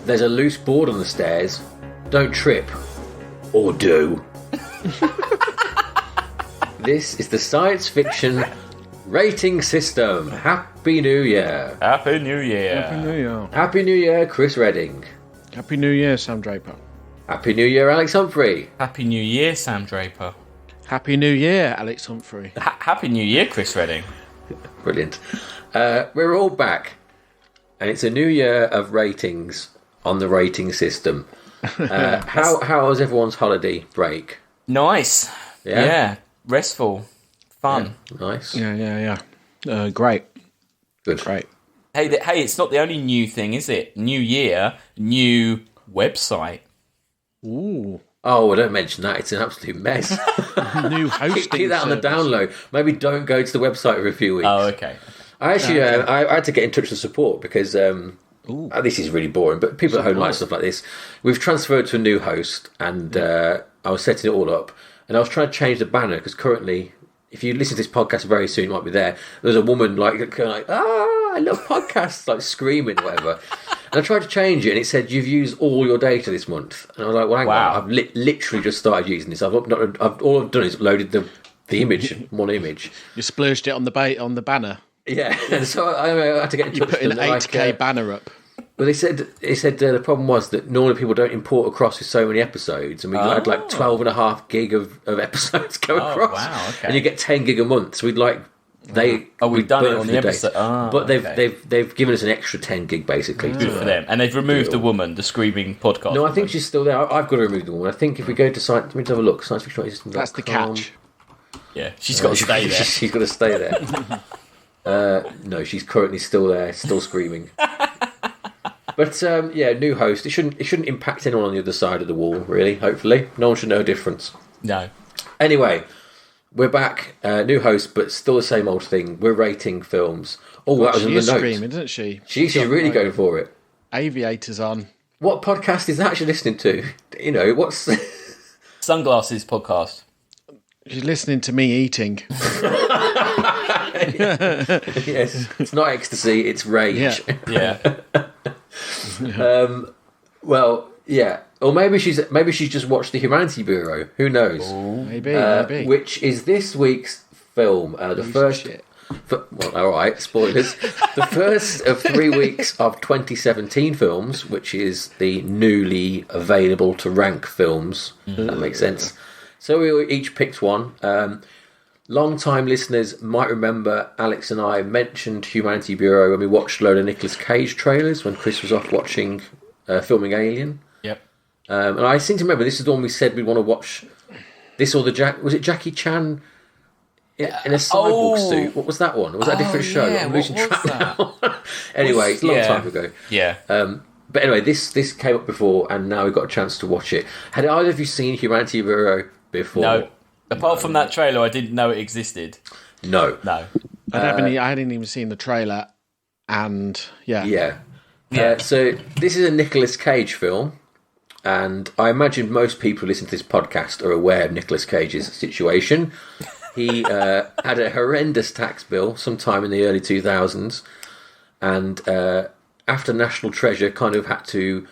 There's a loose board on the stairs. Don't trip. Or do. This is the science fiction rating system. Happy New Year. Happy New Year. Happy New Year. Happy New Year, Chris Redding. Happy New Year, Sam Draper. Happy New Year, Alex Humphrey. Happy New Year, Sam Draper. Happy New Year, Alex Humphrey. Happy New Year, Chris Redding. Brilliant. We're all back. And it's a new year of ratings on the rating system. How was everyone's holiday break? Nice. Yeah? Restful. Fun. Yeah, nice. Yeah. Great. Good. Great. Hey, it's not the only new thing, is it? New year, new website. Ooh. Oh, well, don't mention that. It's an absolute mess. New hosting Keep that on the download. Maybe don't go to the website for a few weeks. Oh, okay. I actually, I had to get in touch with support because this is really boring, but people at home like stuff like this. We've transferred to a new host, and I was setting it all up, and I was trying to change the banner because currently, if you listen to this podcast very soon, it might be there. There's a woman I love podcasts, like screaming or whatever. And I tried to change it, and it said you've used all your data this month. And I was like, well, hang on, I've literally just started using this. All I've done is loaded the image, one image. You splurged it on the banner. Yeah, and so I had to get in touch. You put an 8K banner up. Well, they said the problem was that normally people don't import across with so many episodes, and we had like 12.5 gig of episodes go across. Wow, okay. And you get 10 gig a month. So we'd like we've done it on the episode. But they've given us an extra 10 gig basically. Good for them. And they've removed the woman, the screaming podcast. No, I think she's still there. I've got to remove the woman. I think if we go to science, let me have a look. Science fiction system. That's the catch. Yeah, she's got to stay there. She's got to stay there. No, she's currently still there, still screaming. But new host. It shouldn't impact anyone on the other side of the wall. Really, hopefully, no one should know a difference. No. Anyway, we're back. New host, but still the same old thing. We're rating films. Oh, that was in the notes. She's screaming, isn't she? She's really going for it. Aviators on. What podcast is that she's listening to? You know, what's Sunglasses podcast. She's listening to me eating. Yes, it's not ecstasy, it's rage. Yeah. Well, yeah. Or maybe she's just watched the Humanity Bureau. Who knows? Ooh, maybe. Which is this week's film. The first. Well, all right. Spoilers. The first of 3 weeks of 2017 films, which is the newly available to rank films. That makes sense. So we each picked one. Long-time listeners might remember Alex and I mentioned Humanity Bureau when we watched a load of Nicolas Cage trailers when Chris was off watching filming Alien. Yep. And I seem to remember this is the one we said we'd want to watch. This or was it Jackie Chan in a cyborg suit? What was that one? Was that a different show? Yeah, I'm losing track now. Anyway, it's a long time ago. Yeah. But anyway, this came up before, and now we've got a chance to watch it. Had either of you seen Humanity Bureau before? No. Apart from that trailer, I didn't know it existed. No. I hadn't even seen the trailer, and Yeah. So this is a Nicolas Cage film, and I imagine most people listening to this podcast are aware of Nicolas Cage's situation. He had a horrendous tax bill sometime in the early 2000s, and after National Treasure kind of had to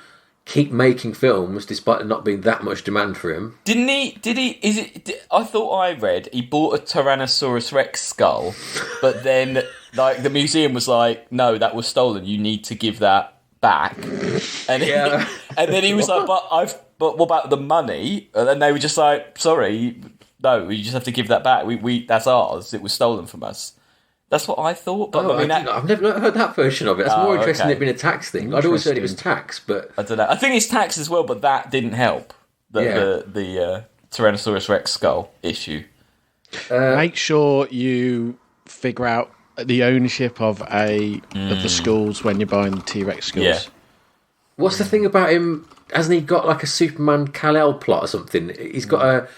keep making films despite there not being that much demand for him. Didn't he? I thought I read he bought a Tyrannosaurus Rex skull, but then like the museum was like, no, that was stolen. You need to give that back. And and then he was like, but what about the money? And then they were just like, sorry, no, you just have to give that back. We that's ours. It was stolen from us. That's what I thought. But I've never heard that version of it. That's more interesting than it being a tax thing. I'd always said it was tax, but I don't know. I think it's tax as well, but that didn't help. The Tyrannosaurus Rex skull issue. Make sure you figure out the ownership of the skulls when you're buying the T-Rex skulls. Yeah. What's the thing about him? Hasn't he got like a Superman Kal-El plot or something? He's got a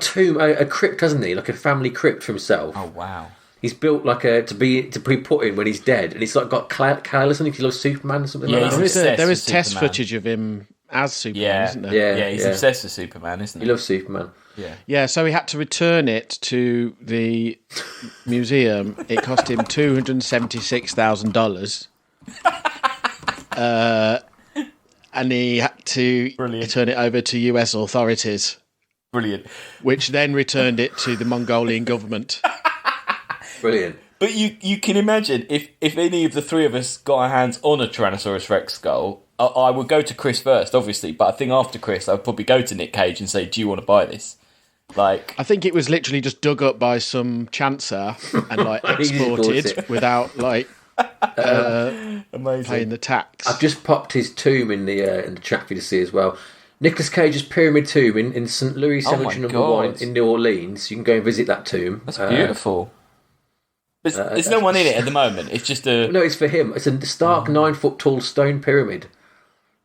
tomb, a crypt, hasn't he? Like a family crypt for himself. Oh wow. He's built like to be put in when he's dead, and it's like got Kal-El or something. He loves Superman or something. Yeah, like that. There is test footage of him as Superman, isn't there? Yeah, he's obsessed with Superman, isn't he? He loves Superman. Yeah, so he had to return it to the museum. It cost him $276,000. and he had to turn it over to US authorities. Brilliant. Which then returned it to the Mongolian government. Brilliant. But you can imagine if any of the three of us got our hands on a Tyrannosaurus Rex skull, I would go to Chris first, obviously, but I think after Chris, I'd probably go to Nick Cage and say, "Do you want to buy this?" Like, I think it was literally just dug up by some chancer and like exported without like paying the tax. I've just popped his tomb in the chat for you to see as well. Nicolas Cage's pyramid tomb in St. Louis Cemetery No. 1 in New Orleans. You can go and visit that tomb. That's beautiful. There's no one in it at the moment. It's just a... No, it's for him. It's a stark 9-foot tall stone pyramid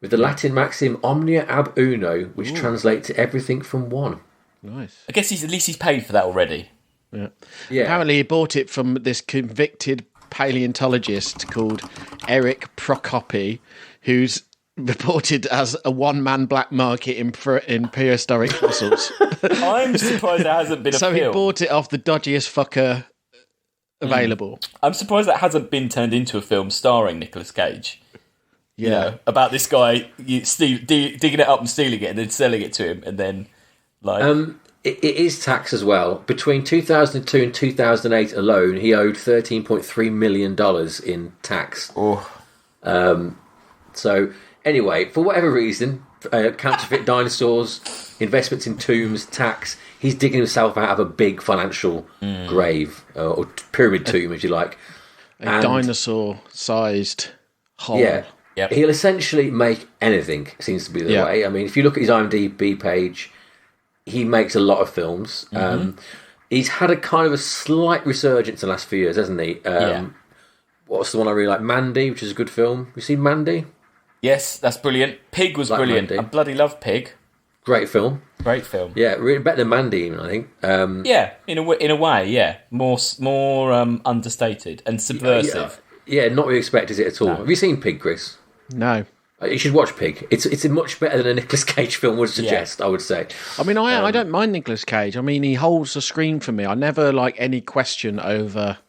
with the Latin maxim omnia ab uno, which translates to everything from one. Nice. I guess at least he's paid for that already. Yeah. Apparently he bought it from this convicted paleontologist called Eric Prokopi, who's reported as a one-man black market in prehistoric fossils. I'm surprised there hasn't been a film. So he bought it off the dodgiest fucker available. I'm surprised that hasn't been turned into a film starring Nicolas Cage. Yeah. You know, about this guy digging it up and stealing it and then selling it to him and then like... It is tax as well. Between 2002 and 2008 alone, he owed $13.3 million in tax. So anyway, for whatever reason, counterfeit dinosaurs, investments in tombs, tax, he's digging himself out of a big financial grave, or pyramid tomb, if you like. A dinosaur-sized hole. Yeah. Yep. He'll essentially make anything, seems to be the way. I mean, if you look at his IMDb page, he makes a lot of films. He's had a kind of a slight resurgence in the last few years, hasn't he? What's the one I really like? Mandy, which is a good film. You seen Mandy? Yes, that's brilliant. Pig was brilliant. Mandy. I bloody love Pig. Great film. Great film. Yeah, really better than Mandy, even, I think. Yeah, in a way, yeah. More understated and subversive. Yeah, not what you expect, is it, at all? No. Have you seen Pig, Chris? No. You should watch Pig. It's much better than a Nicolas Cage film would suggest, I would say. I mean, I don't mind Nicolas Cage. I mean, he holds the screen for me. I never like any question over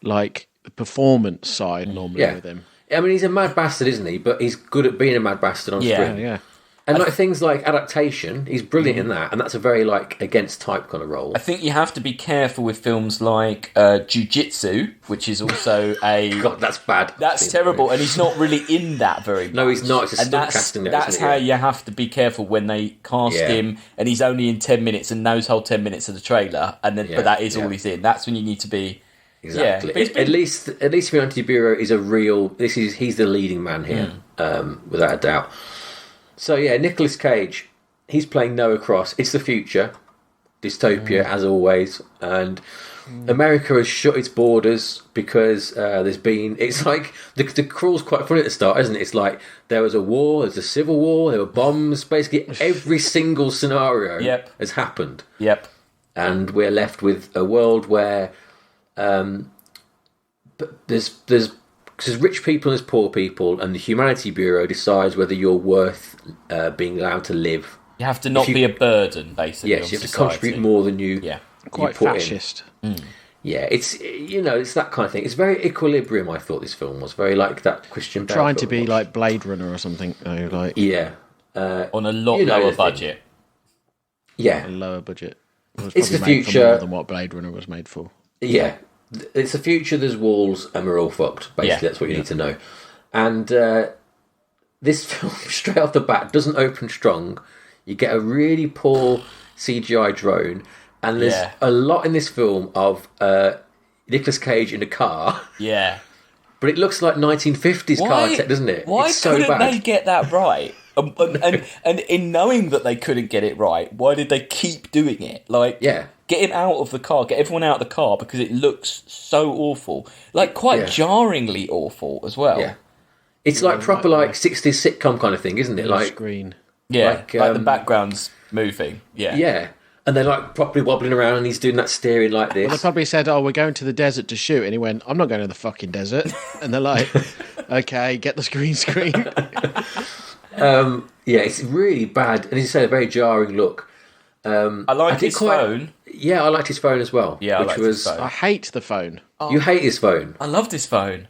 like the performance side normally with him. I mean, he's a mad bastard, isn't he? But he's good at being a mad bastard on screen. Yeah. And like things like adaptation, he's brilliant in that, and that's a very like against type kind of role. I think you have to be careful with films like Jiu-Jitsu, which is also a God, that's bad. That's terrible, and he's not really in that very much. No, he's not. It's a stunt casting. That's how you have to be careful when they cast him, and he's only in 10 minutes and knows whole 10 minutes of the trailer, and then but that is all he's in. That's when you need to be. Exactly. Yeah, at least Humanity Bureau is a real. He's the leading man here, without a doubt. So yeah, Nicolas Cage, he's playing Noah Cross. It's the future, dystopia as always, and America has shut its borders because it's like the crawl's quite funny at the start, isn't it? It's like there was a war, there's a civil war, there were bombs. Basically, every single scenario has happened. Yep, and we're left with a world where there's rich people and there's poor people, and the Humanity Bureau decides whether you're worth being allowed to live. You have to not be a burden, basically. Yes, you have to contribute more than you. Yeah, quite fascist. Yeah, it's it's that kind of thing. It's very Equilibrium. I thought this film was very like that Christian Bale trying to be like Blade Runner or something. Though, like on a lot lower budget. Yeah, a lower budget. It's the future more than what Blade Runner was made for. Yeah. It's the future, there's walls, and we're all fucked. Basically, that's what you need to know. And this film, straight off the bat, doesn't open strong. You get a really poor CGI drone, and there's a lot in this film of Nicolas Cage in a car. Yeah. But it looks like 1950s car tech, doesn't it? Why it's so couldn't bad. they get that right? And in knowing that they couldn't get it right, why did they keep doing it? Like, get him out of the car, get everyone out of the car, because it looks so awful. Like, quite jarringly awful as well. Yeah. It's like proper, like, 60s sitcom kind of thing, isn't it? Like screen. Yeah, like the background's moving. Yeah. Yeah. And they're, like, properly wobbling around, and he's doing that steering like this. Well, they probably said, we're going to the desert to shoot. And he went, I'm not going to the fucking desert. And they're like, okay, get the green screen. It's really bad. And as you say, a very jarring look. I like his phone. Yeah, I liked his phone as well. Yeah, I liked his phone. I hate the phone. You hate his phone? I loved his phone.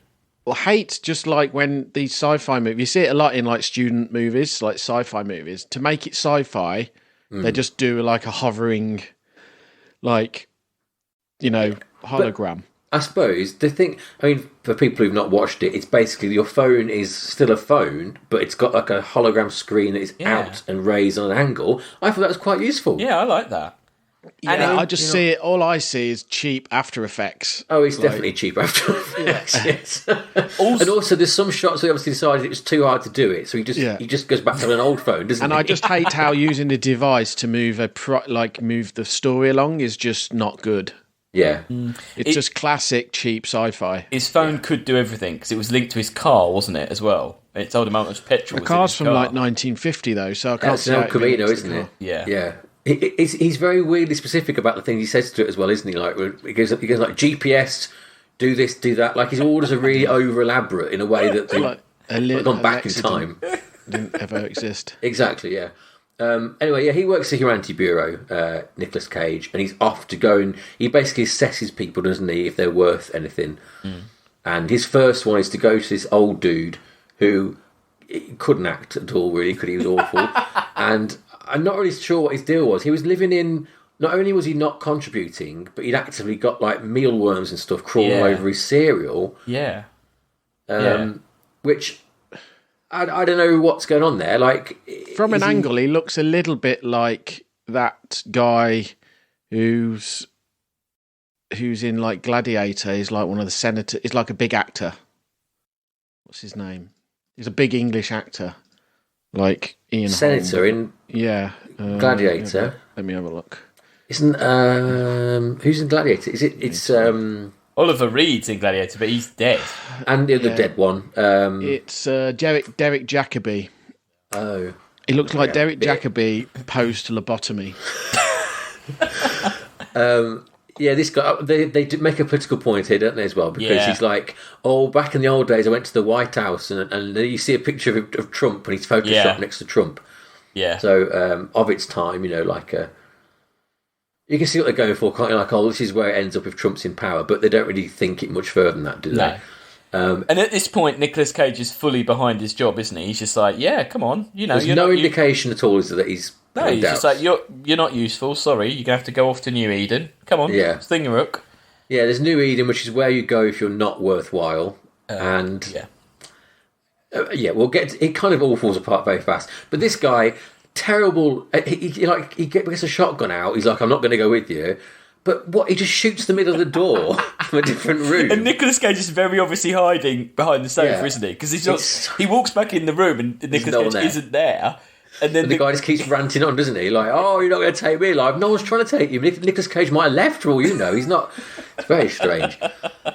Well, hate just like when these sci-fi movies, you see it a lot in like student movies, like sci-fi movies. To make it sci-fi, they just do like a hovering, like, hologram. I suppose the thing, for people who've not watched it, it's basically your phone is still a phone, but it's got like a hologram screen that is out and raised on an angle. I thought that was quite useful. Yeah, I like that. Yeah, I just see it. All I see is cheap After Effects. Oh, it's definitely cheap After Effects. Yes. And also, there's some shots they obviously decided it was too hard to do it, so he just goes back to an old phone, doesn't he? And I just hate how using the device to move move the story along is just not good. Yeah, it's just classic cheap sci-fi. His phone could do everything because it was linked to his car, wasn't it? As well, it told him how much petrol. The car's from like 1950 though, so I can't see. That's El Camino, isn't it? Yeah. He's very weirdly specific about the things he says to it as well, isn't he? Like he goes like GPS, do this, do that. Like his orders are really over elaborate in a way that they've gone back in time. Didn't ever exist. Exactly. Yeah. Anyway, he works at Humanity Bureau, Nicolas Cage, and he's off to go and he basically assesses people, doesn't he, if they're worth anything. And his first one is to go to this old dude who couldn't act at all, really, because he was awful. And I'm not really sure what his deal was. He was living in... Not only was he not contributing, but he'd actively got like mealworms and stuff crawling over his cereal. Yeah. Which... I don't know what's going on there. Like, from an angle, he looks a little bit like that guy who's in like Gladiator. He's like one of the senators. He's like a big actor. What's his name? He's a big English actor, like Ian Senator Holm. Gladiator. Let me have a look. Isn't who's in Gladiator? It's Oliver Reed's in Gladiator, but he's dead. And the other dead one. It's Derek Jacobi. Oh. He looks like Derek Jacobi post-lobotomy. This guy, they make a political point here, don't they, as well? Because he's like, back in the old days, I went to the White House, and you see a picture of Trump, and he's photoshopped next to Trump. Yeah. So, of its time, like you can see what they're going for, can't you? Like, this is where it ends up if Trump's in power, but they don't really think it much further than that, do they? No. And at this point, Nicolas Cage is fully behind his job, isn't he? He's just like, come on, There's no indication at all, is there, that he's... No, he's just like, you're not useful, sorry, you're going to have to go off to New Eden. Come on, sting your hook. Yeah, there's New Eden, which is where you go if you're not worthwhile. We'll get... It kind of all falls apart very fast. But this guy... Terrible. He gets a shotgun out. He's like, I'm not going to go with you. But he just shoots the middle of the door from a different room. And Nicolas Cage is very obviously hiding behind the sofa, isn't he? Because he walks back in the room and Nicolas Cage isn't there. And then the guy just keeps ranting on, doesn't he? Like, you're not going to take me alive. No one's trying to take you. Nicolas Cage might have left for all you know. He's not. It's very strange.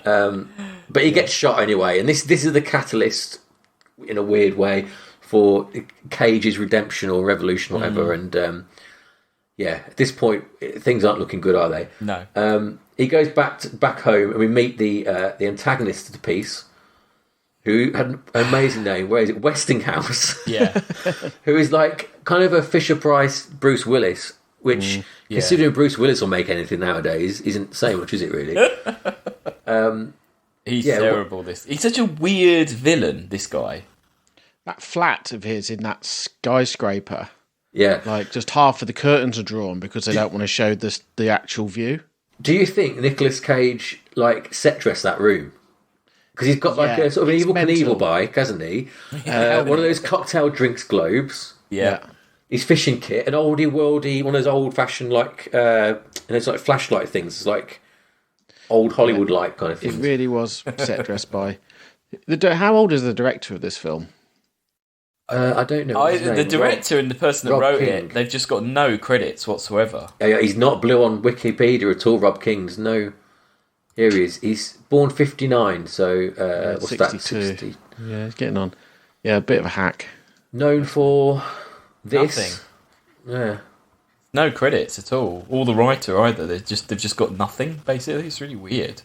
But he gets shot anyway. And this is the catalyst, in a weird way, for Cage's redemption or revolution or whatever. And at this point things aren't looking good, are they? No. He goes back home and we meet the antagonist of the piece, who had an amazing name. Where is it? Westinghouse. Yeah. Who is like kind of a Fisher-Price Bruce Willis, which considering Bruce Willis will make anything nowadays isn't saying much, is it really? He's terrible. He's such a weird villain, this guy. That flat of his in that skyscraper. Yeah. Like, just half of the curtains are drawn because they don't want to show the actual view. Do you think Nicolas Cage, set dressed that room? Because he's got, a sort of an Evel Knievel bike, hasn't he? One of those cocktail drinks globes. Yeah. His fishing kit, an oldie worldy, one of those old-fashioned, flashlight things, like old Hollywood-like kind of things. It really was set dressed by... How old is the director of this film? I don't know. The director and the person that wrote it, they've just got no credits whatsoever. He's not blue on Wikipedia at all, Rob King's. No. Here he is. He's born 59, so what's 62. that? 60. Yeah, he's getting on. Yeah, a bit of a hack. Known for this. Nothing. Yeah. No credits at all. Or the writer either. They've just got nothing, basically. It's really weird.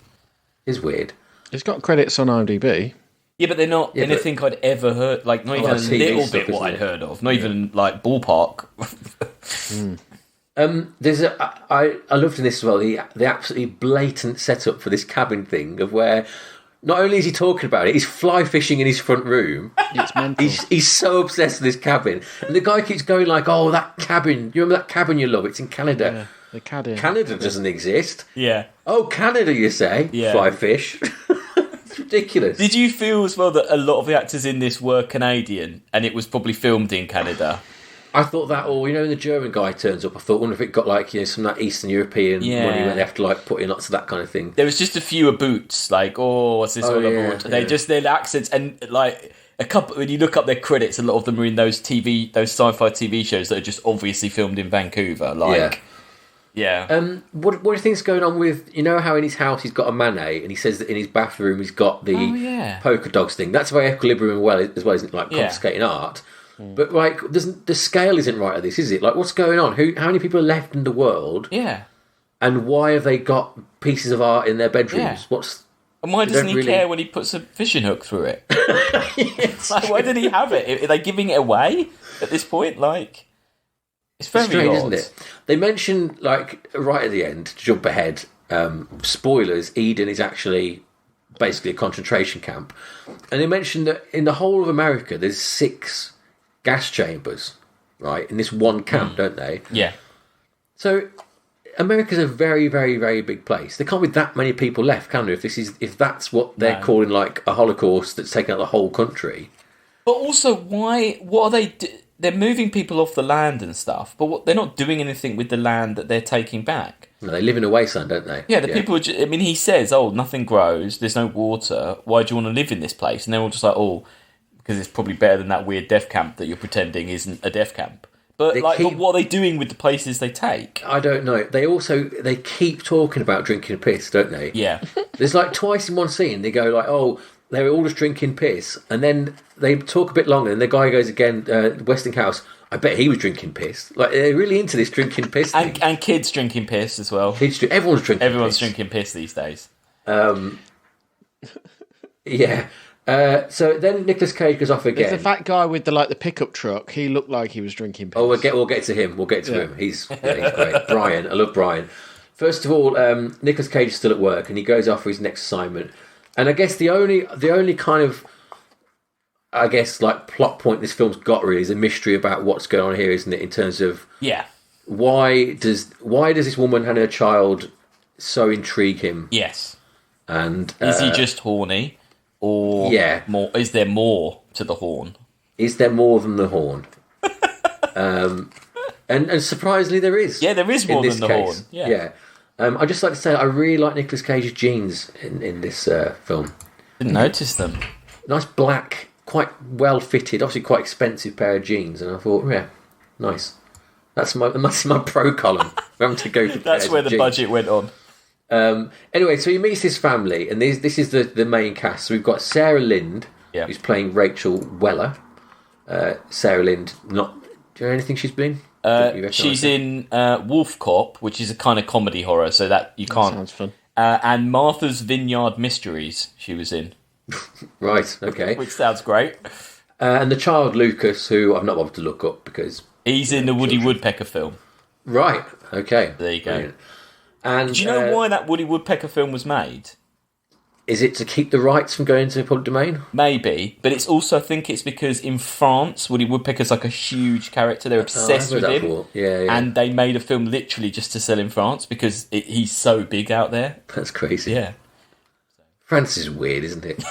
It's weird. He's got credits on IMDb. Yeah, but they're not anything I'd ever heard. Like, not even a little bit what I'd heard of. Not even, ballpark. There's I loved in this as well the absolutely blatant setup for this cabin thing of where Not only is he talking about it, he's fly fishing in his front room. It's mental. He's so obsessed with this cabin. And the guy keeps going like, oh, that cabin. You remember that cabin you love? It's in Canada. Yeah, the cabin. Canada doesn't exist. Yeah. Oh, Canada, you say? Yeah. Fly fish. It's ridiculous. Did you feel as well that a lot of the actors in this were Canadian and it was probably filmed in Canada? I thought that, or when the German guy turns up, I thought, wonder if it got like some of that Eastern European money where they have to like put in lots of that kind of thing. There was just a few boots, like, oh, what's this all about? They just their accents and like a couple. When you look up their credits, a lot of them are in those sci-fi TV shows that are just obviously filmed in Vancouver. Like, What do you think's going on with how in his house he's got a Manet and he says that in his bathroom he's got the polka dogs thing? That's very equilibrium as well, isn't it? Like confiscating art. But like, the scale isn't right at this, is it? Like, what's going on? How many people are left in the world? Yeah. And why have they got pieces of art in their bedrooms? Yeah. And why doesn't he care when he puts a fishing hook through it? Like, why did he have it? Are they giving it away at this point? Like, it's very strange, odd. isn't it? They mention, like, right at the end, to jump ahead, spoilers, Eden is actually basically a concentration camp. And they mention that in the whole of America, there's 6 gas chambers, right, in this one camp, don't they? Yeah. So America's a very, very, very big place. There can't be that many people left, can there? If that's what they're calling like a Holocaust that's taken out the whole country. But also, why? What are they? They're moving people off the land and stuff, but they're not doing anything with the land that they're taking back. No, they live in a wasteland, don't they? Yeah, people. I mean, he says, "Oh, nothing grows. There's no water. Why do you want to live in this place?" And they're all just like, "Oh, because it's probably better than that weird death camp that you're pretending isn't a death camp." But but what are they doing with the places they take? I don't know. They keep talking about drinking piss, don't they? Yeah. There's like twice in one scene they go like, "Oh, they were all just drinking piss," and then they talk a bit longer, and the guy goes again, Westinghouse. I bet he was drinking piss. Like, they're really into this drinking piss thing. And kids drinking piss as well. Everyone's drinking piss these days. Yeah. So then Nicolas Cage goes off again. There's the fat guy with the pickup truck. He looked like he was drinking piss. Oh, we'll get to him. We'll get to him. He's great. Brian. I love Brian. First of all, Nicolas Cage is still at work, and he goes off for his next assignment. And I guess the only kind of, like plot point this film's got really is a mystery about what's going on here, isn't it? In terms of why does this woman and her child so intrigue him? Yes. And is he just horny? Or more? Is there more to the horn? Is there more than the horn? And surprisingly, there is. Yeah, there is more than the horn. Yeah. I'd just like to say I really like Nicolas Cage's jeans in this film. Didn't notice them. Nice black, quite well fitted, obviously quite expensive pair of jeans, and I thought, yeah, nice. That's my pro column. We're having to go for That's where the jeans. budget went on. Anyway, so he meets his family, and this is the main cast. So we've got Sarah Lind, who's playing Rachel Weller. Sarah Lind, do you know anything she's been? She's in Wolf Cop, which is a kind of comedy horror, so that you can't. That sounds fun. And Martha's Vineyard Mysteries, she was in. Right, okay. Which sounds great. And the child Lucas, who I've not bothered to look up because he's in the Woody Woodpecker film. Right, okay. There you go. Brilliant. And do you know why that Woody Woodpecker film was made? Is it to keep the rights from going into public domain? Maybe, but it's also, I think it's because in France, Woody Woodpecker's like a huge character. They're obsessed with him. Yeah. And they made a film literally just to sell in France because he's so big out there. That's crazy. Yeah. France is weird, isn't it?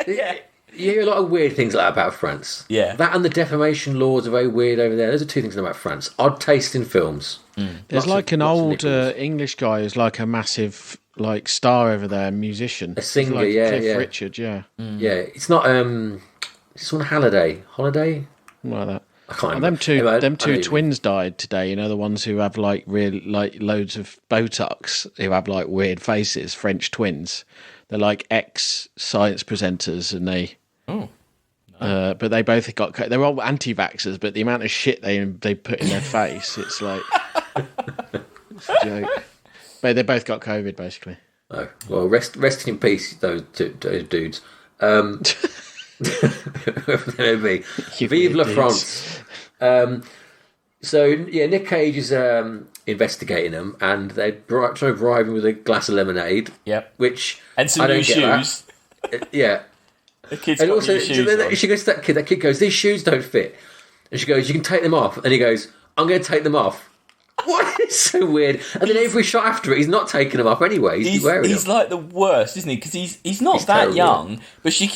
Yeah. You hear a lot of weird things like that about France. Yeah. That and the defamation laws are very weird over there. Those are two things I know about France. Odd taste in films. There's like an old English guy who's like a massive star over there, musician. A singer, like Cliff yeah. Richard, yeah. Yeah, it's not it's on Holiday. Something like that. I can't and remember. them two twins died today, the ones who have really loads of Botox, who have weird faces, French twins. They're like ex-science presenters, and they but they both they're all anti-vaxxers, but the amount of shit they put in their face, it's like it's a joke. But they both got COVID, basically. Oh, well, rest in peace, those dudes. Whoever they may be. Vive la France. So yeah, Nick Cage is investigating them, and they're trying to bribe him with a glass of lemonade. Yep. Which and some new shoes. Yeah. The kid's And got also, new shoes on. she goes to that kid. That kid goes, "These shoes don't fit," and she goes, "You can take them off." And he goes, "I'm going to take them off." What? It's so weird. And then every shot after it, he's not taking them off anyway. He's wearing them. He's like the worst, isn't he? Because he's not that terrible. young, but he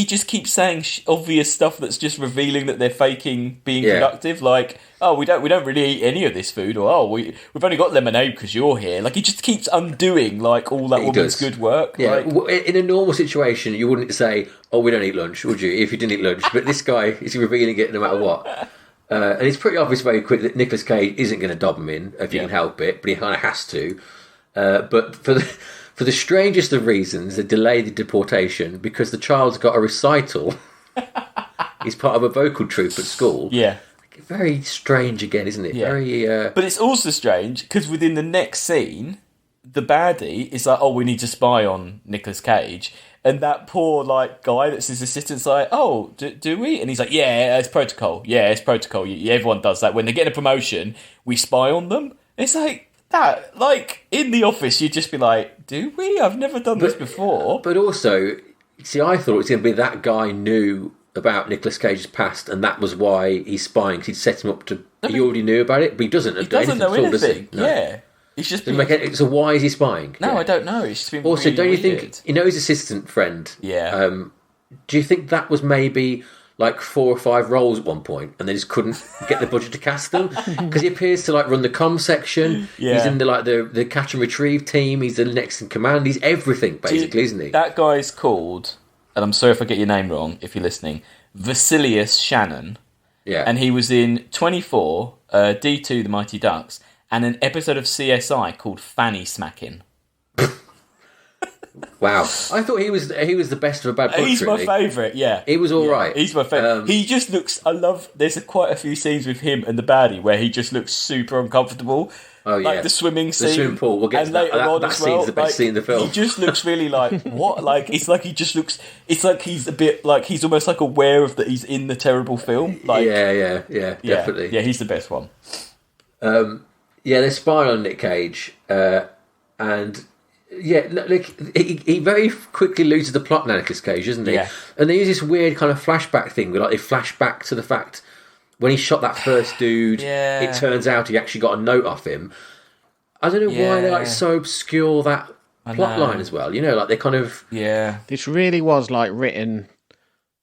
just keeps saying obvious stuff that's just revealing that they're faking being productive. Like, oh, we don't really eat any of this food, or oh, we've only got lemonade because you're here. Like, he just keeps undoing like all that woman's good work. Yeah, like, in a normal situation, you wouldn't say, "Oh, we don't eat lunch," would you? If you didn't eat lunch, but this guy is revealing it no matter what. And it's pretty obvious very quick that Nicolas Cage isn't going to dob him in if he can help it, but he kind of has to. But for the strangest of reasons, they delay the deportation because the child's got a recital. He's part of a vocal troupe at school. Yeah. Very strange again, isn't it? Yeah. Very. But it's also strange because within the next scene, the baddie is like, "Oh, we need to spy on Nicolas Cage." And that poor like guy that's his assistant's like, "Oh, do we?" And he's like, "Yeah, it's protocol. Yeah, it's protocol. Yeah, everyone does that. When they get a promotion, we spy on them." And it's like that. Like in the office, you'd just be like, "Do we? I've never done this before." But also, see, I thought it was going to be that guy knew about Nicolas Cage's past, and that was why he's spying. 'Cause he'd set him up to. He already knew about it, but he doesn't. He doesn't know anything. Does he? No. Yeah. He's just been... So why is he spying? No, I don't know. He's just been also, really don't you weird. think his assistant friend? Yeah. Do you think that was maybe like 4 or 5 roles at one point, and they just couldn't get the budget to cast them? Because he appears to like run the comm section. Yeah. He's in the catch and retrieve team. He's the next in command. He's everything basically, isn't he? That guy's called, and I'm sorry if I get your name wrong if you're listening, Vasilius Shannon. Yeah. And he was in 24, D2, The Mighty Ducks, and an episode of CSI called Fanny Smacking. Wow, I thought he was the best of a bad bunch. He's my favourite. Yeah, he was all right. He's my favourite. He just looks. I love. There's quite a few scenes with him and the baddie where he just looks super uncomfortable. Oh yeah, like the swimming scene, the swimming pool. We'll get to that. That scene's the best scene in the film. He just looks really like what? Like it's like he just looks. It's like he's a bit like he's almost like aware of that he's in the terrible film. Like yeah, definitely. Yeah, he's the best one. Yeah, they spy on Nick Cage, and he very quickly loses the plot now, Nicolas Cage, doesn't he? Yeah. And they use this weird kind of flashback thing where like they flash back to the fact when he shot that first dude, it turns out he actually got a note off him. I don't know why they like so obscure that plot line as well. You know, like they kind of This really was like written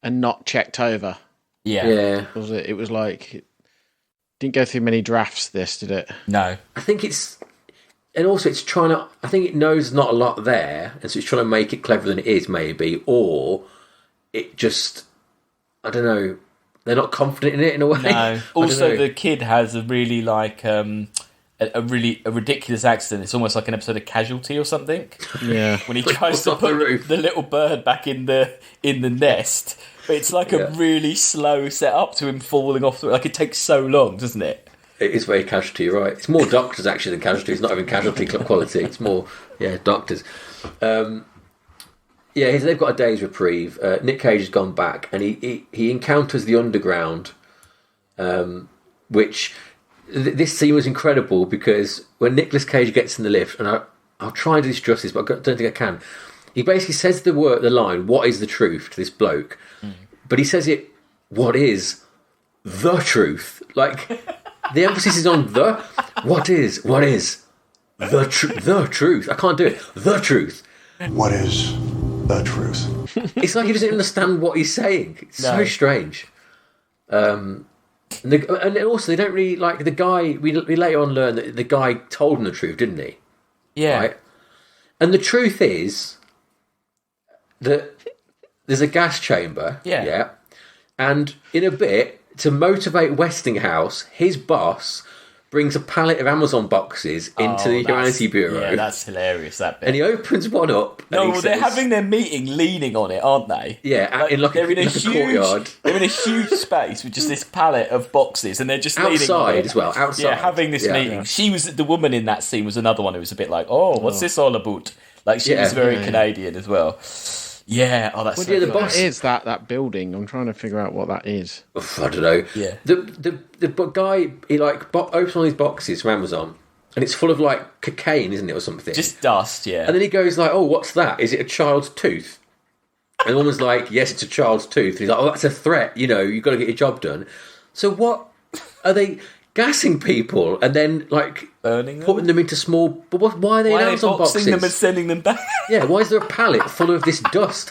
and not checked over. Yeah. Was it? It was like. Didn't go through many drafts, this, did it? No. I think it's... And also it's trying to... I think it knows not a lot there, and so it's trying to make it cleverer than it is, maybe, or it just... I don't know. They're not confident in it, in a way. No. Also, the kid has a really, like... a ridiculous accent. It's almost like an episode of Casualty or something. Yeah. When he tries to put the little bird back in the nest... But it's like a really slow setup to him falling off. Like it takes so long, doesn't it? It is very Casualty, you're right. It's more Doctors actually than Casualty. It's not even Casualty quality. It's more, Doctors. They've got a day's reprieve. Nick Cage has gone back, and he encounters the underground, which this scene was incredible because when Nicolas Cage gets in the lift, and I'll try and do this justice, but I don't think I can. He basically says the line, "What is the truth?" to this bloke. But he says it, "What is the truth?" Like, the emphasis is on the. What is the truth? I can't do it. The truth. What is the truth? It's like he doesn't understand what he's saying. It's so strange. And also, they don't really, like, the guy, we later on learn that the guy told him the truth, didn't he? Yeah. Right? And the truth is that there's a gas chamber. Yeah. And in a bit, to motivate Westinghouse, his boss brings a pallet of Amazon boxes into the Humanity Bureau. Yeah, that's hilarious, that bit. And he opens one up. They're having their meeting leaning on it, aren't they? Yeah, in a courtyard. They're in a huge space with just this pallet of boxes, and they're just leaning on it. Outside as well, outside. Yeah, having this meeting. Yeah. She was, the woman in that scene was another one who was a bit like, what's this all about? Like, she was very Canadian as well. Yeah, oh, that's Well, so yeah, the cool. boss- What is that building? I'm trying to figure out what that is. I don't know. Yeah. The guy, he opens one of these boxes from Amazon, and it's full of like cocaine, isn't it, or something? Just dust, yeah. And then he goes like, "Oh, what's that? Is it a child's tooth?" And the woman's like, "Yes, it's a child's tooth." And he's like, "Oh, that's a threat. You've got to get your job done." So what are they gassing people and then like burning putting them into small? But why are they in Amazon boxes? Them and sending them back? Yeah, why is there a pallet full of this dust?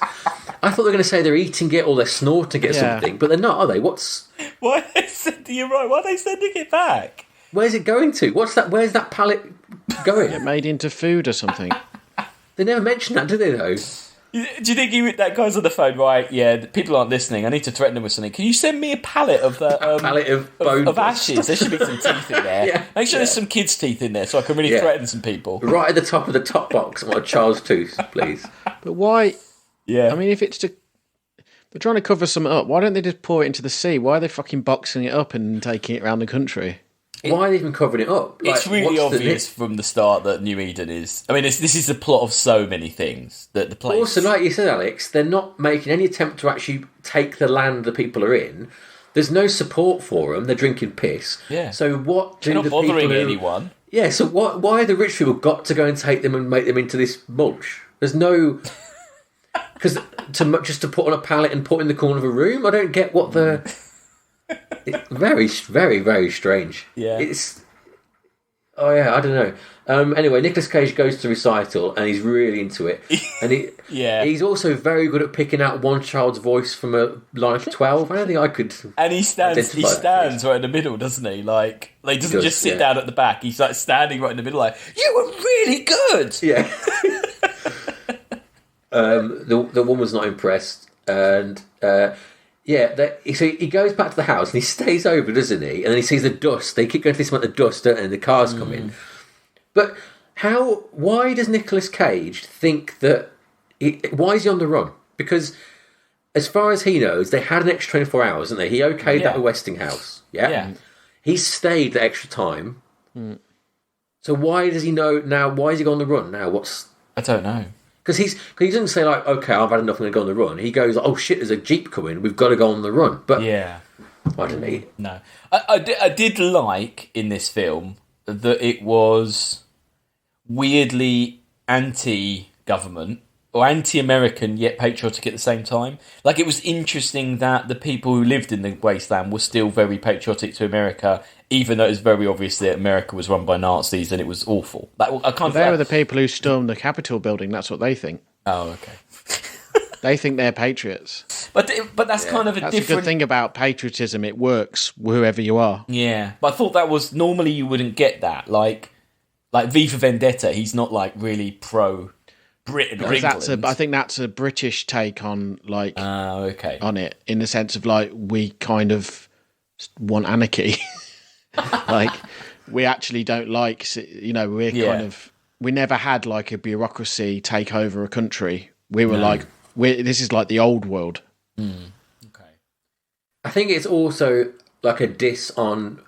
I thought they were going to say they're eating it or they're snorting it or something, but they're not, are they? Why are they sending it right? Why are they sending it back? Where's it going to? What's that? Where's that pallet going? Get made into food or something. They never mention that, do they? Though. Do you think that guy's on the phone? Right? Yeah, the people aren't listening. I need to threaten them with something. Can you send me a pallet of the pallet of bone of ashes? There should be some teeth in there. Yeah. Make sure there's some kids' teeth in there, so I can really threaten some people. Right at the top of the top box, I want a child's tooth, please. But why? Yeah. I mean, if it's they're trying to cover something up, why don't they just pour it into the sea? Why are they fucking boxing it up and taking it around the country? Why are they even covering it up? It's really obvious from the start that New Eden is... I mean, this is the plot of so many things. That the place... Also, like you said, Alex, they're not making any attempt to actually take the land the people are in. There's no support for them. They're drinking piss. Yeah. So what do They're not the bothering people anyone. Yeah, so why the rich people got to go and take them and make them into this mulch? There's no... Because just to put on a pallet and put in the corner of a room? I don't get what the... It's very, very, very strange. Yeah. Oh yeah, I don't know. Anyway, Nicolas Cage goes to recital and he's really into it. And he's also very good at picking out one child's voice from a line of 12. I don't think I could. And he stands right in the middle, doesn't he? Like he doesn't just sit down at the back. He's like standing right in the middle, like, you were really good. Yeah. The woman's not impressed, and so he goes back to the house and he stays over, doesn't he? And then he sees the dust. They keep going to this amount of dust, don't they? And the cars come in. But why does Nicolas Cage think that... why is he on the run? Because as far as he knows, they had an extra 24 hours, didn't they? He okayed that at Westinghouse. Yeah? He stayed the extra time. So why does he know now? Why is he on the run now? I don't know. Because he doesn't say, like, okay, I've had enough, I'm going to go on the run. He goes, oh shit, there's a jeep coming, we've got to go on the run. But why didn't he? No. I did like in this film that it was weirdly anti-government or anti-American yet patriotic at the same time. Like, it was interesting that the people who lived in the wasteland were still very patriotic to America, even though it was very obvious that America was run by Nazis and it was awful. They were the people who stormed the Capitol building. That's what they think. Oh, okay. They think they're patriots. But that's kind of That's a good thing about patriotism. It works whoever you are. Yeah, but I thought that was... Normally you wouldn't get that. Like V for Vendetta, he's not like really pro... Britain or England. I think that's a British take on on it, in the sense of like we kind of want anarchy. Like we actually don't like, we're kind of, we never had like a bureaucracy take over a country. We were this is like the old world. Okay. I think it's also like a diss on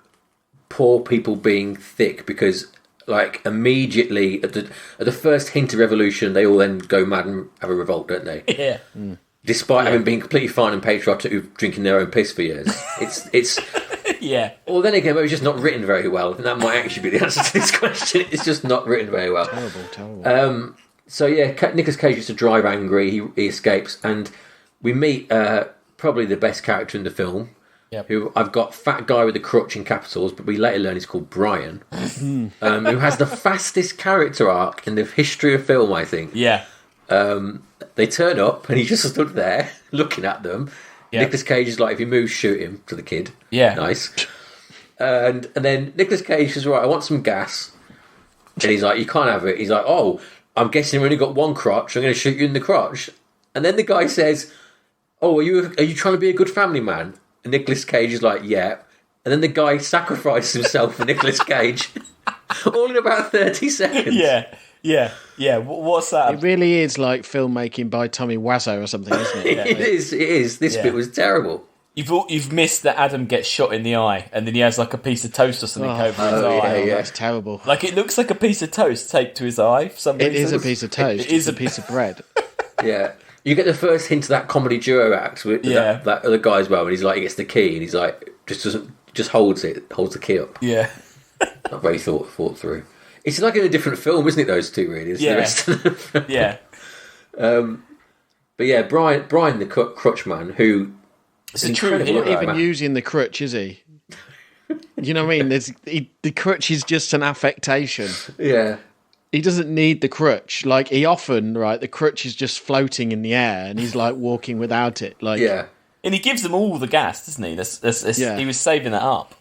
poor people being thick, because like immediately at the first hint of revolution, they all then go mad and have a revolt, don't they? Yeah. Despite having been completely fine and patriotic, drinking their own piss for years. It's yeah. Well, then again, it was just not written very well. And that might actually be the answer to this question. It's just not written very well. Terrible. So yeah, Nicolas Cage used to drive angry. He escapes, and we meet probably the best character in the film. Yep. Who I've got fat guy with the crutch in capitals, but we later learn he's called Brian, who has the fastest character arc in the history of film, I think. Yeah. They turn up and he just stood there looking at them. Yep. Nicolas Cage is like, if he moves, shoot him, to the kid. Yeah. Nice. And then Nicolas Cage says, right, I want some gas. And he's like, you can't have it. He's like, oh, I'm guessing you've only got one crotch. I'm going to shoot you in the crotch. And then the guy says, oh, are you trying to be a good family man? And Nicolas Cage is like, yeah. And then the guy sacrifices himself for Nicolas Cage. All in about 30 seconds. Yeah. What's that? It really is like filmmaking by Tommy Wiseau or something, isn't it? It is. This bit was terrible. You've missed that Adam gets shot in the eye, and then he has like a piece of toast or something over his eye. Yeah, that's terrible. Like, it looks like a piece of toast taped to his eye for some reason. It is a piece of toast. It is a piece of bread. Yeah. You get the first hint of that comedy duo act with that other guy as well, and he's like, he gets the key, and he's like, just holds the key up. Yeah. Not very thought through. It's like in a different film, isn't it? Those two, really. The rest of the film. Yeah. But yeah, Brian the crutch man, who it's a true He's not even using the crutch, is he? You know what I mean? The crutch is just an affectation. Yeah. He doesn't need the crutch. Like, he often, the crutch is just floating in the air, and he's like walking without it. Like, yeah. And he gives them all the gas, doesn't he? He was saving that up.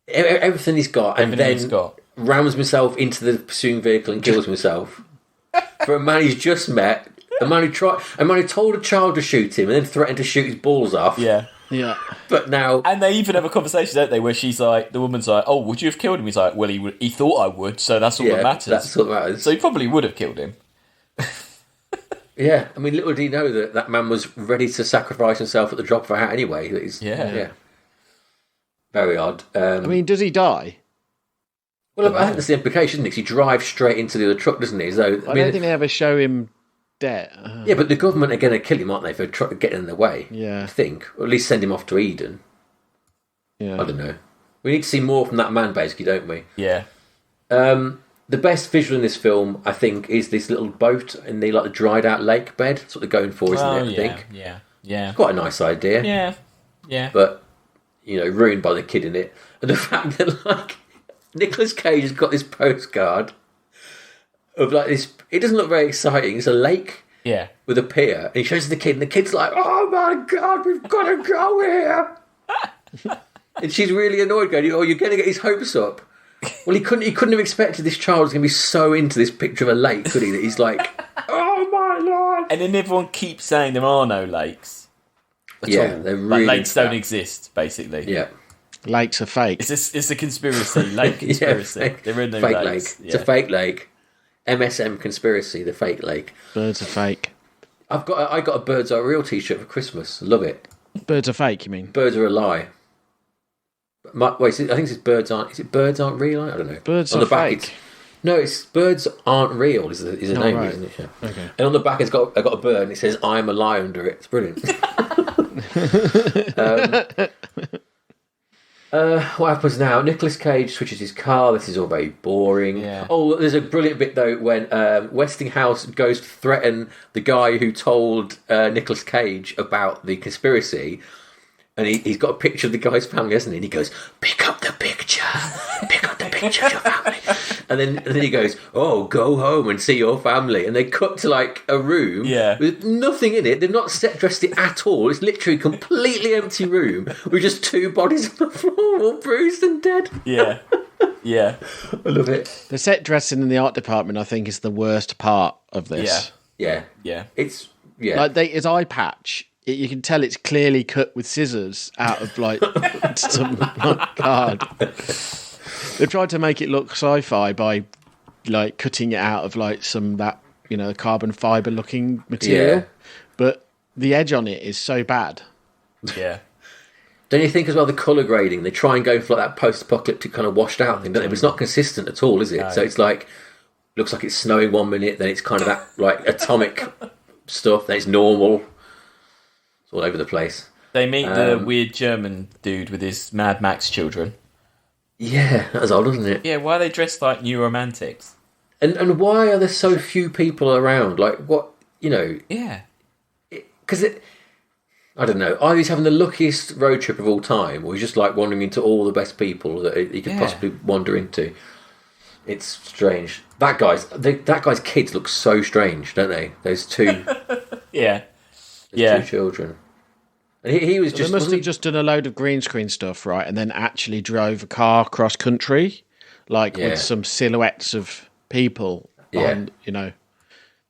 Everything he's got, and then rams himself into the pursuing vehicle and kills himself. For a man he's just met, a man who told a child to shoot him and then threatened to shoot his balls off. Yeah. Yeah. But now... And they even have a conversation, don't they, where she's like, the woman's like, oh, would you have killed him? He's like, well, he thought I would, so that's all that matters. That's all that matters. So he probably would have killed him. Yeah, I mean, little did he know that man was ready to sacrifice himself at the drop of a hat anyway. Yeah. Very odd. I mean, does he die? Well, I think that's the implication, isn't it? 'Cause he drives straight into the other truck, doesn't he? So, I don't think they ever show him dead. Yeah, but the government are going to kill him, aren't they, for getting in the way? Yeah. I think. Or at least send him off to Eden. Yeah. I don't know. We need to see more from that man, basically, don't we? Yeah. The best visual in this film, I think, is this little boat in the dried out lake bed. That's what they're going for, isn't it? I think. Yeah. It's quite a nice idea. Yeah. But, ruined by the kid in it. And the fact that, Nicolas Cage has got this postcard of, this... It doesn't look very exciting. It's a lake with a pier. And he shows the kid, and the kid's like, oh, my God, we've got to go here. And she's really annoyed, going, oh, you're going to get his hopes up. Well, he couldn't have expected this child was going to be so into this picture of a lake, could he? That he's like, oh my Lord. And then everyone keeps saying there are no lakes. They're really lakes don't exist, basically. Yeah. Lakes are fake. It's a conspiracy. Lake conspiracy. There are no fake lakes. Lake. It's a fake lake. MSM conspiracy, the fake lake. Birds are fake. I got a Birds Are Real t-shirt for Christmas. I love it. Birds are fake, you mean? Birds are a lie. I think it's Birds Aren't... Is it Birds Aren't Real? I don't know. Birds are fake. No, it's Birds Aren't Real is the name, right. isn't it? Yeah. Okay. And on the back, I got a bird, and it says, I'm a lie under it. It's brilliant. What happens now? Nicolas Cage switches his car. This is all very boring. Yeah. Oh, there's a brilliant bit, though, when Westinghouse goes to threaten the guy who told Nicolas Cage about the conspiracy. And he's got a picture of the guy's family, hasn't he? And he goes, pick up the picture. Pick up the picture of your family. And then he goes, oh, go home and see your family. And they cut to a room with nothing in it. They've not set dressed it at all. It's literally a completely empty room with just two bodies on the floor, all bruised and dead. Yeah. Yeah. I love it. The set dressing in the art department, I think, is the worst part of this. Yeah. It's, his eye patch. You can tell it's clearly cut with scissors out of some card. They've tried to make it look sci-fi by cutting it out of some carbon fibre looking material, but the edge on it is so bad. Yeah. Don't you think as well the colour grading? They try and go for that post-apocalyptic kind of washed out thing, don't they? But it's not consistent at all, is it? No. So it's looks like it's snowing 1 minute, then it's kind of that atomic stuff, then it's normal. All over the place. They meet the weird German dude with his Mad Max children. Yeah, that's odd, isn't it? Yeah, why are they dressed like new romantics? And why are there so few people around? What, Yeah. Because I don't know. Either he's having the luckiest road trip of all time, or he's just wandering into all the best people that he could possibly wander into. It's strange. That guy's kids look so strange, don't they? Those two. Yeah. Two children. And he was just... They must have just done a load of green screen stuff, right? And then actually drove a car cross country, with some silhouettes of people on,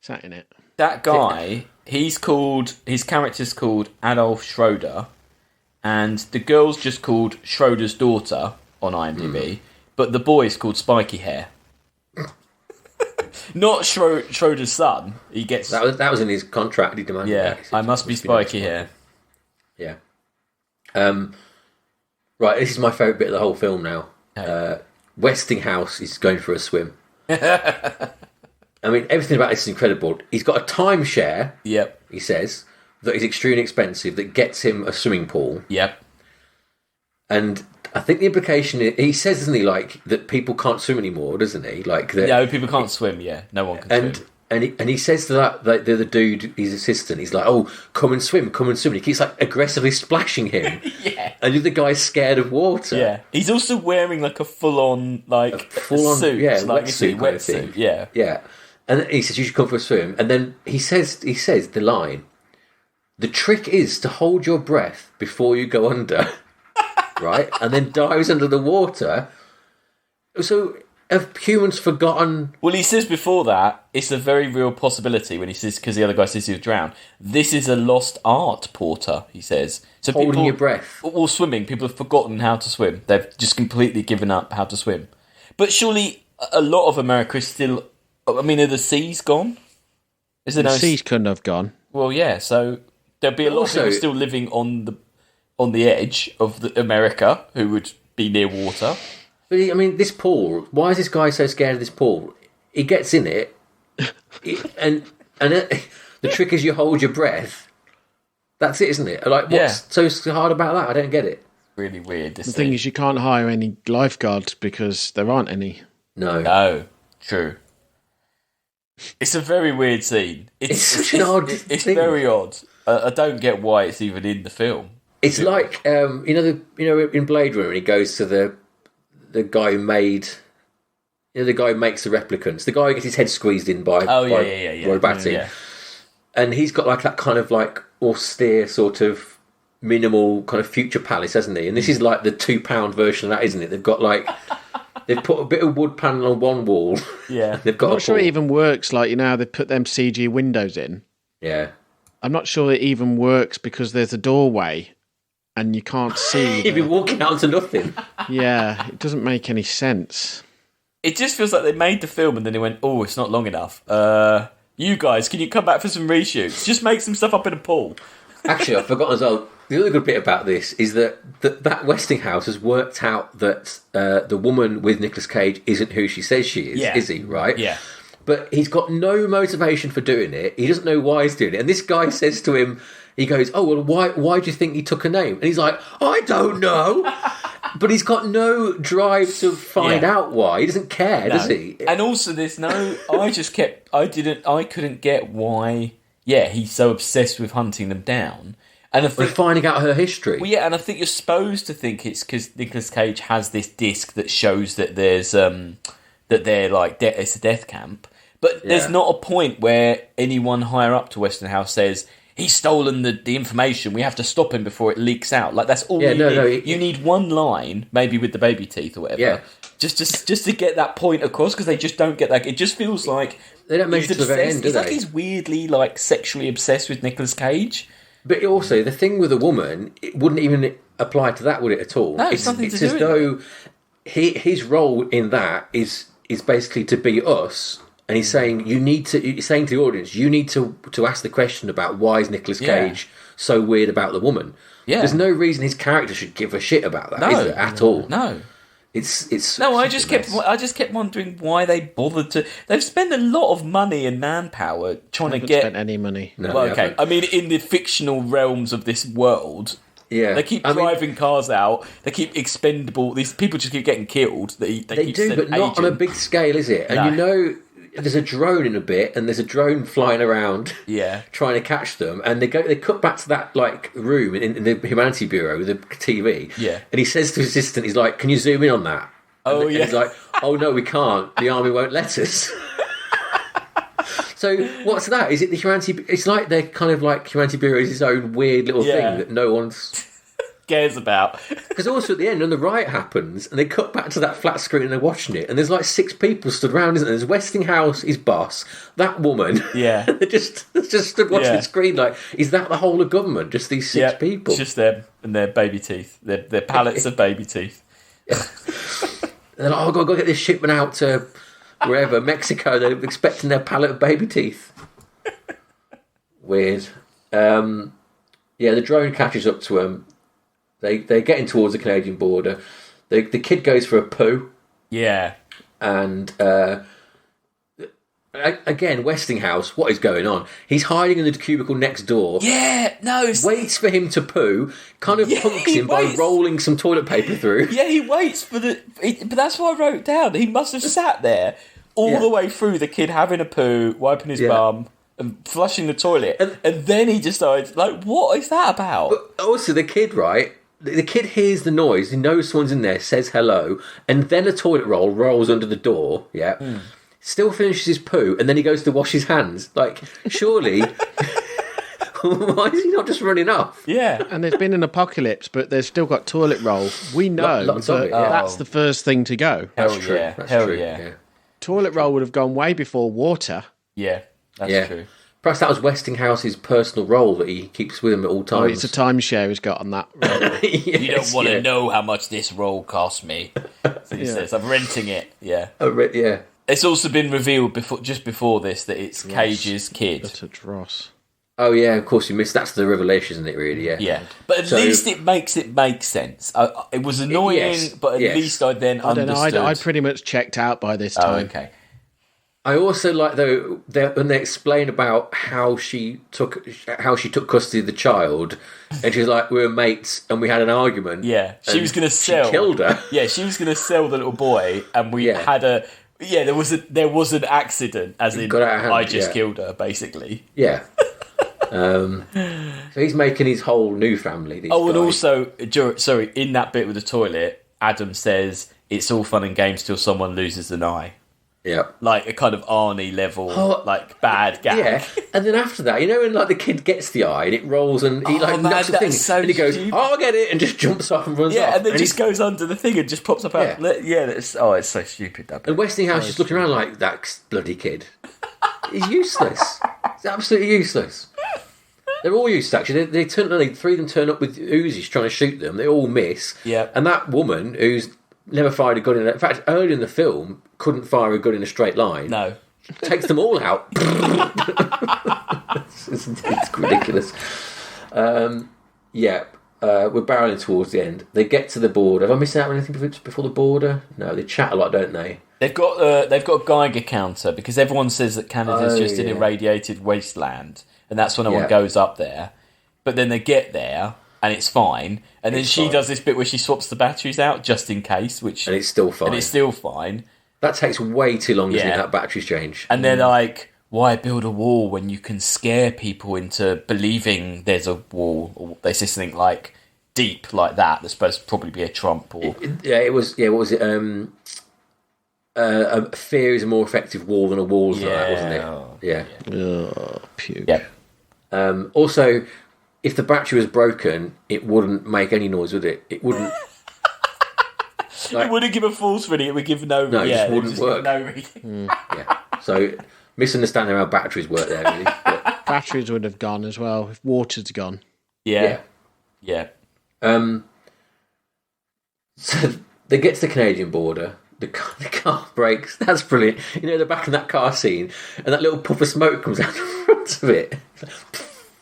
sat in it. That guy, his character's called Adolf Schroeder, and the girl's just called Schroeder's daughter on IMDb, but the boy's called Spiky Hair. Not Schroeder's son. He gets that was in his contract. He demanded. Yeah, I must be spiky hair. Yeah. Right. This is my favourite bit of the whole film now. Okay. Westinghouse is going for a swim. I mean, everything about this is incredible. He's got a timeshare. Yep. He says that is extremely expensive. That gets him a swimming pool. Yep. And I think the implication is, he says, doesn't he, like that people can't swim anymore, doesn't he? Like that. Yeah, people can't swim. Yeah, no one can swim. And he says to that the dude, his assistant, he's like, "Oh, come and swim, come and swim." And he keeps like aggressively splashing him. Yeah. And the other guy's scared of water. Yeah. He's also wearing like a full-on suit, like wetsuit. Yeah. Yeah. And he says, "You should come for a swim." And then he says the line, "The trick is to hold your breath before you go under." Right? And then dives under the water. So have humans forgotten? Well, he says before that, it's a very real possibility when he says, because the other guy says he'll drown, this is a lost art, Porter, he says. So holding your breath. Or swimming, people have forgotten how to swim. They've just completely given up how to swim. But surely a lot of America is still... I mean, are the seas gone? The seas couldn't have gone. Well, yeah, so there'll be a lot of people still living on the edge of America who would be near water. But I mean, this pool. Why is this guy so scared of this pool? He gets in it, and the trick is you hold your breath. That's it, isn't it? Like, what's so hard about that? I don't get it. Really weird. The thing is, you can't hire any lifeguards because there aren't any. No, true. It's a very weird scene. It's such an odd. It's very odd. I don't get why it's even in the film. It's like in Blade Runner, when he goes to the guy who made, the guy who makes the replicants, the guy who gets his head squeezed in by Roy Batty, and he's got like that kind of like austere sort of minimal kind of future palace, hasn't he? And this is like the £2 version of that, isn't it? They've got like they've put a bit of wood panel on one wall. Yeah, they've got. I'm not sure it even works. Like they put them CG windows in. Yeah, I'm not sure it even works because there's a doorway. And you can't see. You'd be walking out to nothing. Yeah, it doesn't make any sense. It just feels like they made the film and then they went, "Oh, it's not long enough. You guys, can you come back for some reshoots? Just make some stuff up in a pool." Actually, I've forgotten as well. The other good bit about this is that Westinghouse has worked out that the woman with Nicolas Cage isn't who she says she is. Is he? Right? Yeah. But he's got no motivation for doing it. He doesn't know why he's doing it. And this guy says to him, he goes, "Oh, well, why do you think he took a name?" And he's like, "I don't know." But he's got no drive to find out why. He doesn't care, does he? And also there's no... I couldn't get why... Yeah, he's so obsessed with hunting them down. And I think... finding out her history. Well, yeah, and I think you're supposed to think it's because Nicolas Cage has this disc that shows that there's... that they're like... it's a death camp. But there's not a point where anyone higher up to Westinghouse says... He's stolen the information. We have to stop him before it leaks out. Like that's all you need. You need one line, maybe with the baby teeth or whatever, just to get that point across. Because they just don't get that. It just feels like they don't make it to the very end, do it's they? like he's weirdly like sexually obsessed with Nicolas Cage. But also the thing with a woman, it wouldn't even apply to that, would it at all? No, it's nothing to do as with though his role in that is basically to be us. And he's saying he's saying to the audience, you need to ask the question about why is Nicolas Cage so weird about the woman. Yeah. There's no reason his character should give a shit about that, is there, at all? No. It's no. I just kept wondering why they bothered to. They've spent a lot of money and manpower trying to get. Spent any money? No. Well, okay. I mean, in the fictional realms of this world, they keep driving cars out. They keep expendable. These people just keep getting killed. They keep do, but not on a big scale, is it? And there's a drone in a bit, and there's a drone flying around, trying to catch them. And they cut back to that like room in the Humanity Bureau with the TV. Yeah, and he says to his assistant, he's like, "Can you zoom in on that?" And he's like, "Oh no, we can't. The army won't let us." So what's that? Is it the Humanity? It's like they're kind of like Humanity Bureau is its own weird little thing that no one's cares about. Because also at the end, when the riot happens, and they cut back to that flat screen and they're watching it, and there's like 6 people stood around, isn't there? There's Westinghouse, his boss, that woman. Yeah. They're just stood watching the screen like, is that the whole of government? Just these 6 people? It's just them and their baby teeth. Their pallets of baby teeth. Yeah. They're like, oh, I've got to get this shipment out to wherever, Mexico. They're expecting their pallet of baby teeth. Weird. The drone catches up to them. They're getting towards the Canadian border. The kid goes for a poo. Yeah. And again, Westinghouse, what is going on? He's hiding in the cubicle next door. Yeah, no. Waits for him to poo, kind of punks him by rolling some toilet paper through. Yeah, he waits for but that's what I wrote down. He must have sat there all the way through the kid having a poo, wiping his bum, and flushing the toilet. And then he decides, like, what is that about? But also, the kid, right? The kid hears the noise, he knows someone's in there, says hello, and then a toilet roll rolls under the door, still finishes his poo, and then he goes to wash his hands. Like, surely, why is he not just running off? Yeah. And there's been an apocalypse, but there's still got toilet roll. We know that's the first thing to go. That's true. Hell yeah. Toilet roll would have gone way before water. Yeah, that's true. Perhaps that was Westinghouse's personal role that he keeps with him at all times. Oh, it's a timeshare he's got on that. Yes, you don't want to know how much this roll cost me. So he says, I'm renting it. Yeah. Yeah. It's also been revealed just before this that it's Cage's kid. That's a dross. Oh, yeah, of course you missed. That's the revelation, isn't it, really? Yeah. Yeah. But at least it makes sense. It was annoying, but at least I then understood. I pretty much checked out by this time. Oh, okay. I also like, though, when they explain about how she took custody of the child, and she's like, we were mates and we had an argument. Yeah, she was going to sell. She killed her. Yeah, she was going to sell the little boy, and we had a. Yeah, there was an accident, as in I just killed her, basically. Yeah. So he's making his whole new family. And also, in that bit with the toilet, Adam says it's all fun and games till someone loses an eye. Yeah, like a kind of Arnie level, like bad gag. Yeah, and then after that, when like the kid gets the eye and it rolls and he knocks the thing, and he goes, "Oh, I'll get it," and just jumps off and runs off. Yeah, and then just goes under the thing and just pops up out. Yeah, it's so stupid. That bit. And Westinghouse just looking around like that bloody kid. He's useless. He's absolutely useless. They're all useless. Actually, three of them turn up with Uzis trying to shoot them. They all miss. Yeah, and that woman who's never fired a gun in fact, earlier in the film, couldn't fire a gun in a straight line. No. Takes them all out. it's ridiculous. We're barreling towards the end. They get to the border. Have I missed out on anything before the border? No, they chat a lot, don't they? They've got a Geiger counter because everyone says that Canada's just an irradiated wasteland, and that's when everyone goes up there. But then they get there, and it's fine. And then she does this bit where she swaps the batteries out just in case, and it's still fine. That takes way too long, doesn't it, that batteries change? And they're like, why build a wall when you can scare people into believing there's a wall? Or there's this thing like deep like that that's supposed to probably be a trump. Or it was. What was it? Fear is a more effective wall than a wall, like that, wasn't it? Yeah. Oh, puke. Yeah. Also, if the battery was broken, it wouldn't make any noise, would it? It wouldn't. It wouldn't give a false reading. It would give no. No, it just wouldn't work. No reading. Yeah. So misunderstanding how batteries work there, really. But... Batteries would have gone as well if water's gone. Yeah. So they get to the Canadian border. The car breaks. That's brilliant. The back of that car scene, and that little puff of smoke comes out the front of it.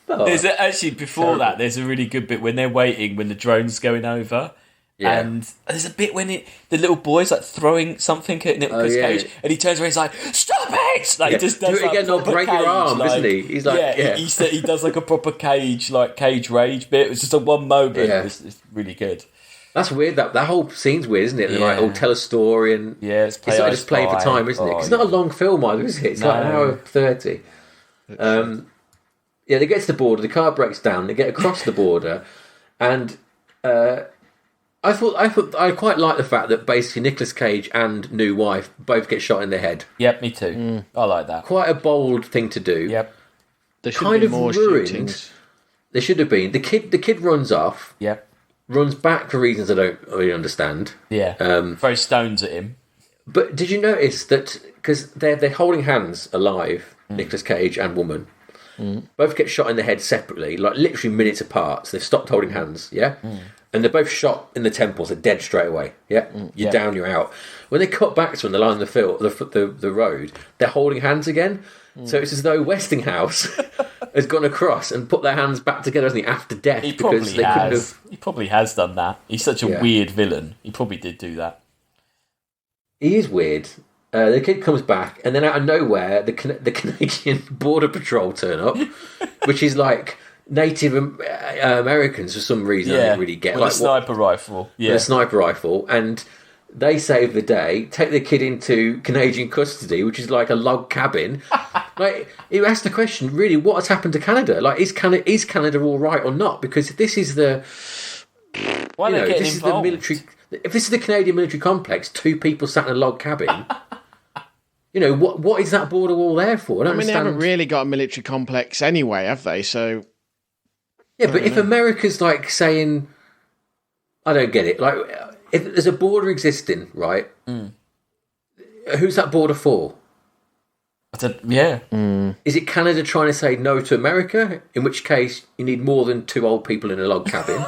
There's that. There's a really good bit when they're waiting when the drone's going over. Yeah. And there's a bit when the little boy's like throwing something at Nicolas Cage, and he turns around and he's like, "Stop it!" Like he just does do it again, or break your arm, isn't he? He's like, he does like a proper Cage rage bit. It's just a one moment. Yeah. It's really good. That's weird. That whole scene's weird, isn't it? They're like, tell a story, and it's not just play for time, isn't it? It's not a long film either, is it? It's like an hour 30. They get to the border. The car breaks down. They get across the border, and I quite like the fact that basically Nicolas Cage and new wife both get shot in the head. Yep, me too. I like that. Quite a bold thing to do. Yep. There should have been more shootings. There should have been. The kid runs off. Yep. Runs back for reasons I don't really understand. Yeah. Throws stones at him. But did you notice that because they're holding hands alive, Nicolas Cage and woman, both get shot in the head separately, like literally minutes apart. So they've stopped holding hands. Yeah. And they're both shot in the temples. They're dead straight away. Yeah, you're down, you're out. When they cut back to them, they're lying on the road. They're holding hands again. So it's as though Westinghouse has gone across and put their hands back together, hasn't he, after death? He probably has. He probably has done that. He's such a weird villain. He probably did do that. He is weird. The kid comes back, and then out of nowhere, the Canadian Border Patrol turn up, which is like Native Americans for some reason. I didn't really get with a sniper rifle. Yeah, with a sniper rifle, and they save the day. Take the kid into Canadian custody, which is like a log cabin. Like, you ask the question, really, what has happened to Canada? Like, is Canada all right or not? Because if this is the why are they getting involved? The military. If this is the Canadian military complex, 2 people sat in a log cabin. What is that border wall there for? I mean, they haven't really got a military complex anyway, have they? So yeah, but if America's like saying, I don't get it. Like, if there's a border existing, right? Who's that border for? Is it Canada trying to say no to America? In which case, you need more than 2 old people in a log cabin.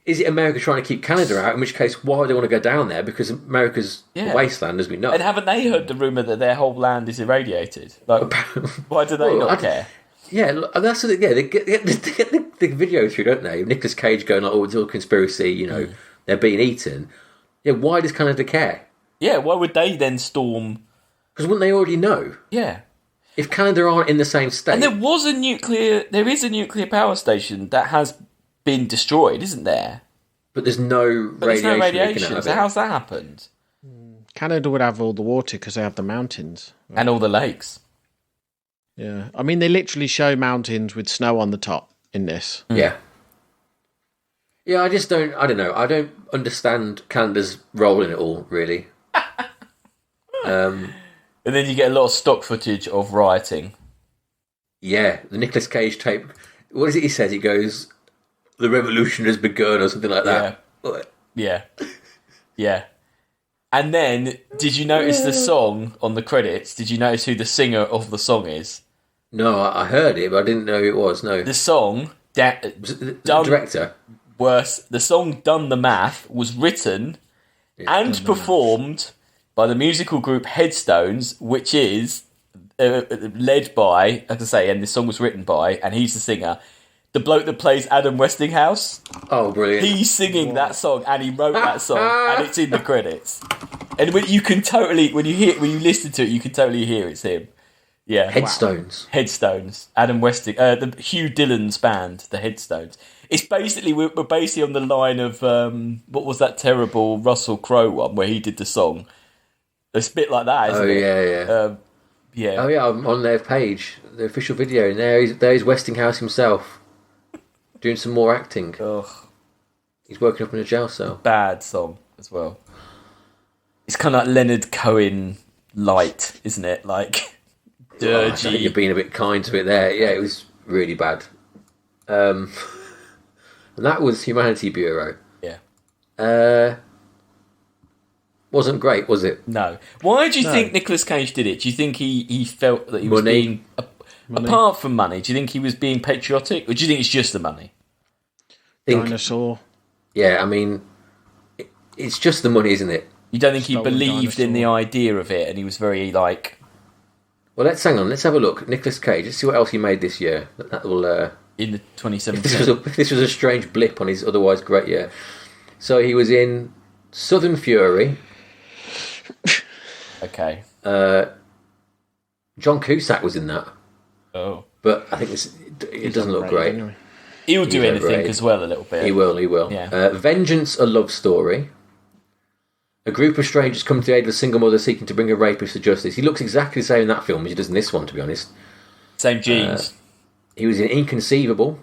Is it America trying to keep Canada out? In which case, why do they want to go down there? Because America's a wasteland, as we know. And haven't they heard the rumour that their whole land is irradiated? Like, why do they not care? Yeah, that's they get the video through, don't they? Nicolas Cage going like, "Oh, it's all conspiracy." They're being eaten. Yeah, why does Canada care? Yeah, why would they then storm? Because wouldn't they already know? Yeah. If Canada aren't in the same state, and there is a nuclear power station that has been destroyed, isn't there? But there's no radiation. So how's that happened? Canada would have all the water because they have the mountains and all the lakes. Yeah, I mean, they literally show mountains with snow on the top in this. Yeah. Yeah, I don't know. I don't understand Canada's role in it all, really. And then you get a lot of stock footage of rioting. Yeah, the Nicolas Cage tape. What is it he says? He goes, "The revolution has begun," or something like that. Yeah. Yeah. And then, did you notice the song on the credits? Did you notice who the singer of the song is? No, I heard it, but I didn't know who it was, no. The song... the director? Worse, the song Done the Math was written and performed by the musical group Headstones, which is led by, as I say, and the song was written by, and he's the singer, the bloke that plays Adam Westinghouse. Oh, brilliant. He's singing that song, and he wrote that song, and it's in the credits. And when you listen to it, you can totally hear it's him. Yeah. Headstones. Wow. Headstones. Adam Westing, the Hugh Dillon's band, the Headstones. It's basically, we're basically on the line of, what was that terrible Russell Crowe one where he did the song? It's a bit like that, isn't it? Yeah. Yeah. Oh, yeah, I'm on their page, the official video, and there's Westinghouse himself doing some more acting. Ugh. He's working up in a jail cell. Bad song as well. It's kind of like Leonard Cohen light, isn't it? Like, dirgy. I think you're being a bit kind to it there. Yeah, it was really bad. And that was Humanity Bureau. Yeah. Wasn't great, was it? No. Why do you think Nicolas Cage did it? Do you think he felt that he was being... Apart from money, do you think he was being patriotic? Or do you think it's just the money? Dinosaur. Yeah, I mean, it's just the money, isn't it? You don't think he believed in the idea of it and he was very, like... Well, let's have a look. Nicolas Cage, let's see what else he made this year. That will... in the 2017. If this was a strange blip on his otherwise great year. So he was in Southern Fury... Okay. John Cusack was in that. Oh. But I think it doesn't look great. Anyway. He'll do anything as well a little bit. He will. Yeah. Vengeance, a love story. A group of strangers come to the aid of a single mother seeking to bring a rapist to justice. He looks exactly the same in that film as he does in this one, to be honest. Same genes. He was in Inconceivable.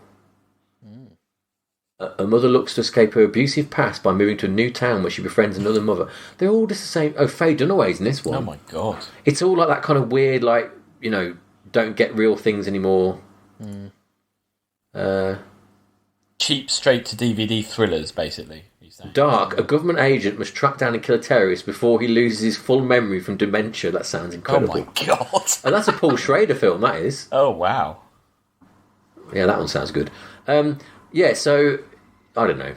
A mother looks to escape her abusive past by moving to a new town where she befriends another mother. They're all just the same. Oh, Faye Dunaway's in this one. Oh my god. It's all like that kind of weird, like, don't get real things anymore. Cheap straight-to-DVD thrillers, basically. Dark, a government agent must track down and kill a terrorist before he loses his full memory from dementia. That sounds incredible. Oh my god. And that's a Paul Schrader film, that is. Oh, wow. Yeah, that one sounds good. Yeah, so, I don't know.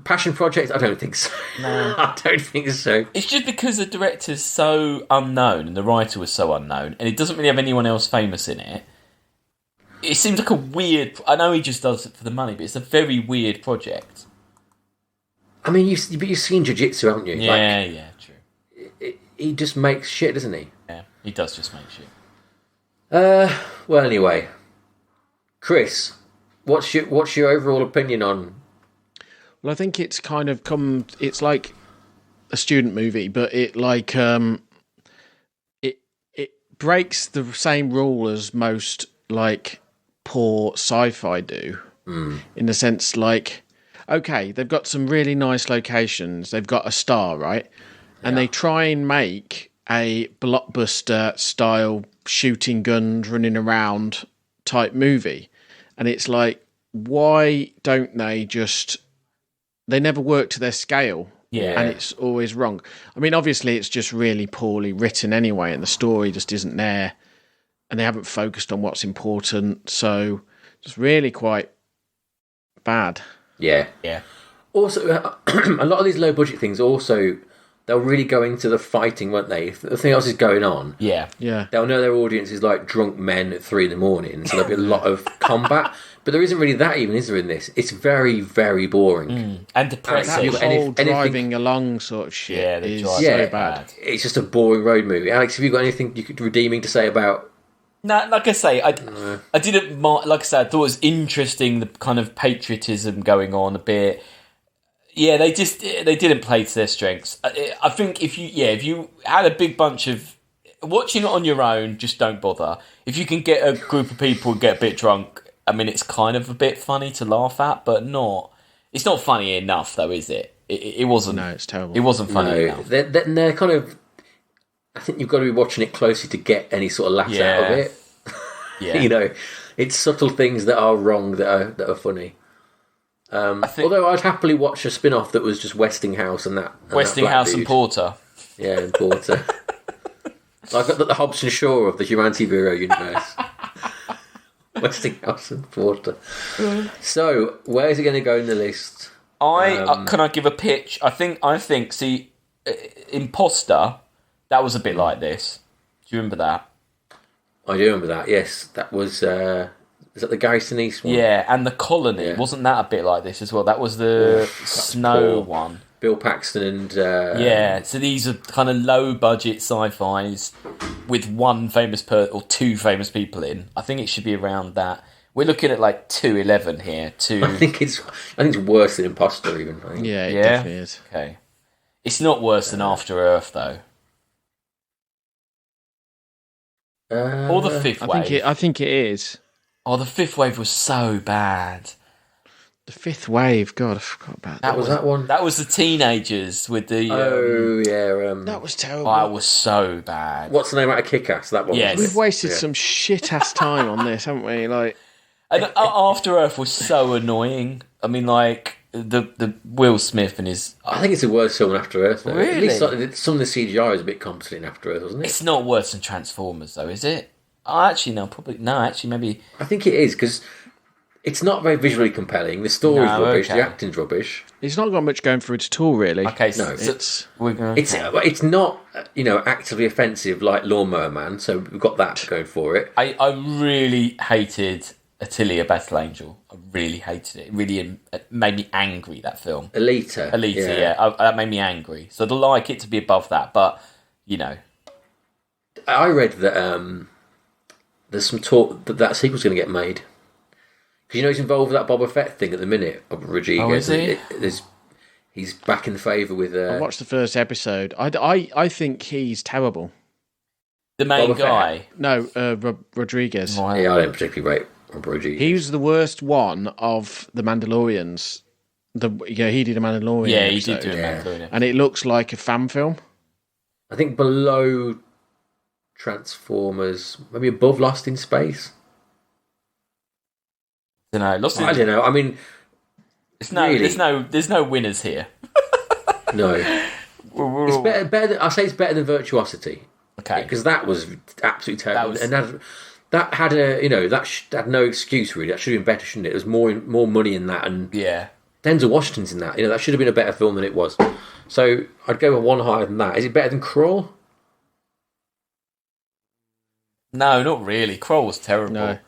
Passion Project? I don't think so. No. I don't think so. It's just because the director's so unknown and the writer was so unknown and it doesn't really have anyone else famous in it. It seems like a weird... I know he just does it for the money, but it's a very weird project. I mean, you've seen Jiu-Jitsu, haven't you? Yeah, true. he just makes shit, doesn't he? Yeah, he does just make shit. Well, anyway, Chris, what's your overall opinion on? Well, I think it's kind of it's like a student movie, but it breaks the same rule as most like poor sci-fi do, in the sense like, okay, they've got some really nice locations, they've got a star, right, and they try and make a blockbuster style shooting guns running around type movie, and it's like, why don't they never work to their scale. Yeah. And it's always wrong. I mean, obviously, it's just really poorly written anyway, and the story just isn't there, and they haven't focused on what's important, so it's really quite bad. Yeah. Yeah. Also, a lot of these low-budget things also, they'll really go into the fighting, won't they? If nothing else is going on, Yeah. Yeah. they'll know their audience is like drunk men at 3 a.m, so there'll be a lot of combat. But there isn't really that even, is there, in this? It's very, very boring. And That depressing. whole driving along sort of shit Yeah, the is drive- so Yeah. bad. It's just a boring road movie. Alex, have you got anything redeeming to say about... No, like I say, I didn't like I said, I thought it was interesting, the kind of patriotism going on a bit. Yeah, they didn't play to their strengths. I think if you had a big bunch of watching it on your own, just don't bother. If you can get a group of people and get a bit drunk, I mean, it's kind of a bit funny to laugh at, but it's not funny enough, though, is it? It wasn't. No, it's terrible. It wasn't funny No, enough. they're kind of... I think you've got to be watching it closely to get any sort of laughs out of it. Yeah. You know, it's subtle things that are wrong that are funny. Although I'd happily watch a spin-off that was just Westinghouse and that. And Westinghouse and Porter. Yeah, and Porter. Like the Hobson Shaw of the Humanity Bureau universe. Westinghouse and Porter. So, where's it going to go in the list? Can I give a pitch? I think. See, Imposter. That was a bit like this. Do you remember that? I do remember that. Yes, that was. Is that the Gary Sinise one? Yeah, and The Colony. Yeah. Wasn't that a bit like this as well? That was the snow poor. one. Bill Paxton and... Yeah, so these are kind of low-budget sci-fis with one famous or two famous people in. I think it should be around that. We're looking at like 211 here. I think it's worse than Imposter even. I think. Yeah, it definitely is. Okay. It's not worse than After Earth, though. Or The Fifth Wave. I think it is. Oh, The Fifth Wave was so bad. The Fifth Wave. God, I forgot about that. What was that one? That was the teenagers with the... That was terrible. Oh, it was so bad. What's the name out of Kick-Ass? That one. Yes. We've wasted some shit-ass time on this, haven't we? Like, And After Earth was so annoying. I mean, like, the Will Smith and his... I think it's the worst film in After Earth, though. Really? At least some of the CGI is a bit competent in After Earth, wasn't it? It's not worse than Transformers, though, is it? Oh, actually, no, probably... No, actually, maybe... I think it is, because it's not very visually compelling. The story's rubbish, okay. the acting's rubbish. it's not got much going for it at all, really. Okay, No, it's... It's not, actively offensive like Lawnmower Man, so we've got that going for it. I really hated Attilia Battle Angel. I really hated it. It really made me angry, that film. Alita, yeah. That made me angry. So I'd like it to be above that, but, I read that there's some talk that sequel's going to get made. Because he's involved with that Boba Fett thing at the minute, Rodriguez. Oh, is he? He's back in favour with... I watched the first episode. I think he's terrible. The main Boba guy. Fett. No, Rodriguez. Right. Yeah, I don't particularly rate Rodriguez. He was the worst one of the Mandalorians. He did a Mandalorian Yeah, he episode, did do a Mandalorian. and it looks like a fan film. I think below Transformers, maybe above Lost in Space. I don't know. I mean, really? There's no winners here. No, it's better. I say it's better than Virtuosity. Okay, because that was absolutely terrible, That was- and that had had no excuse really. That should have been better, shouldn't it? There was more money in that, and yeah. Denzel Washington's in that. That should have been a better film than it was. So I'd go with one higher than that. Is it better than Crawl? No, not really. Kroll was terrible. No.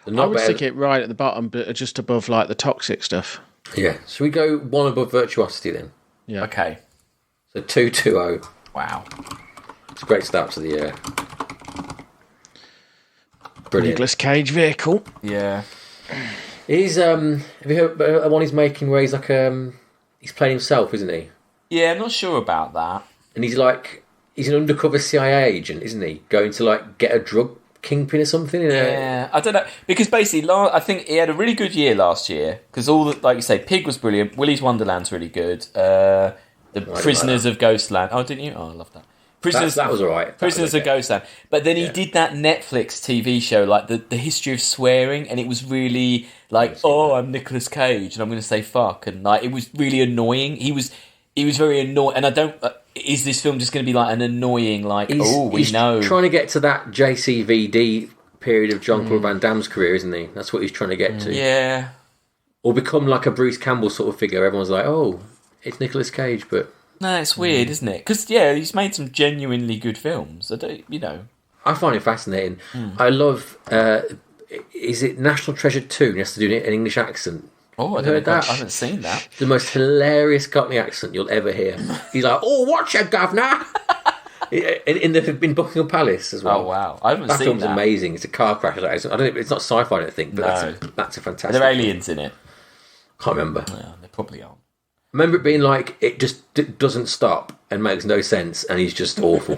Not I would better. stick it right at the bottom, but just above like the toxic stuff. Yeah. Should we go one above Virtuosity then? Yeah. Okay. So 2-2-0. Wow. It's a great start to the year. Brilliant. Nicolas Cage vehicle. Yeah. He's have you heard the one he's making where he's like he's playing himself, isn't he? Yeah, I'm not sure about that. And he's an undercover CIA agent, isn't he? Going to like get a drug kingpin or something. Yeah, I don't know, because basically, I think he had a really good year last year because like you say, Pig was brilliant. Willy's Wonderland's really good. The Prisoners of Ghostland. Oh, didn't you? Oh, I love that. That was alright. Prisoners of Ghostland. But then he did that Netflix TV show, like the history of swearing, and it was really like, I'm Nicolas Cage, and I'm going to say fuck, and like it was really annoying. He was very annoying, and I don't. Is this film just going to be like an annoying, like, he's know? Trying to get to that JCVD period of Jean-Claude Van Damme's career, isn't he? That's what he's trying to get to. Yeah. Or become like a Bruce Campbell sort of figure. Everyone's like, oh, it's Nicolas Cage, but... No, it's weird, isn't it? Because, he's made some genuinely good films. I find it fascinating. I love... is it National Treasure 2? He has to do an English accent. Oh, I haven't seen that. The most hilarious Cockney accent you'll ever hear. He's like, "Oh, watch it, governor!" in Buckingham Palace as well. Oh wow, I haven't seen that. That film's amazing. It's a car crash. I don't. It's not sci-fi, I don't think, but that's a fantastic. Are there aliens in it? Can't remember. Yeah, they probably are. I remember it being like it just doesn't stop and makes no sense, and he's just awful.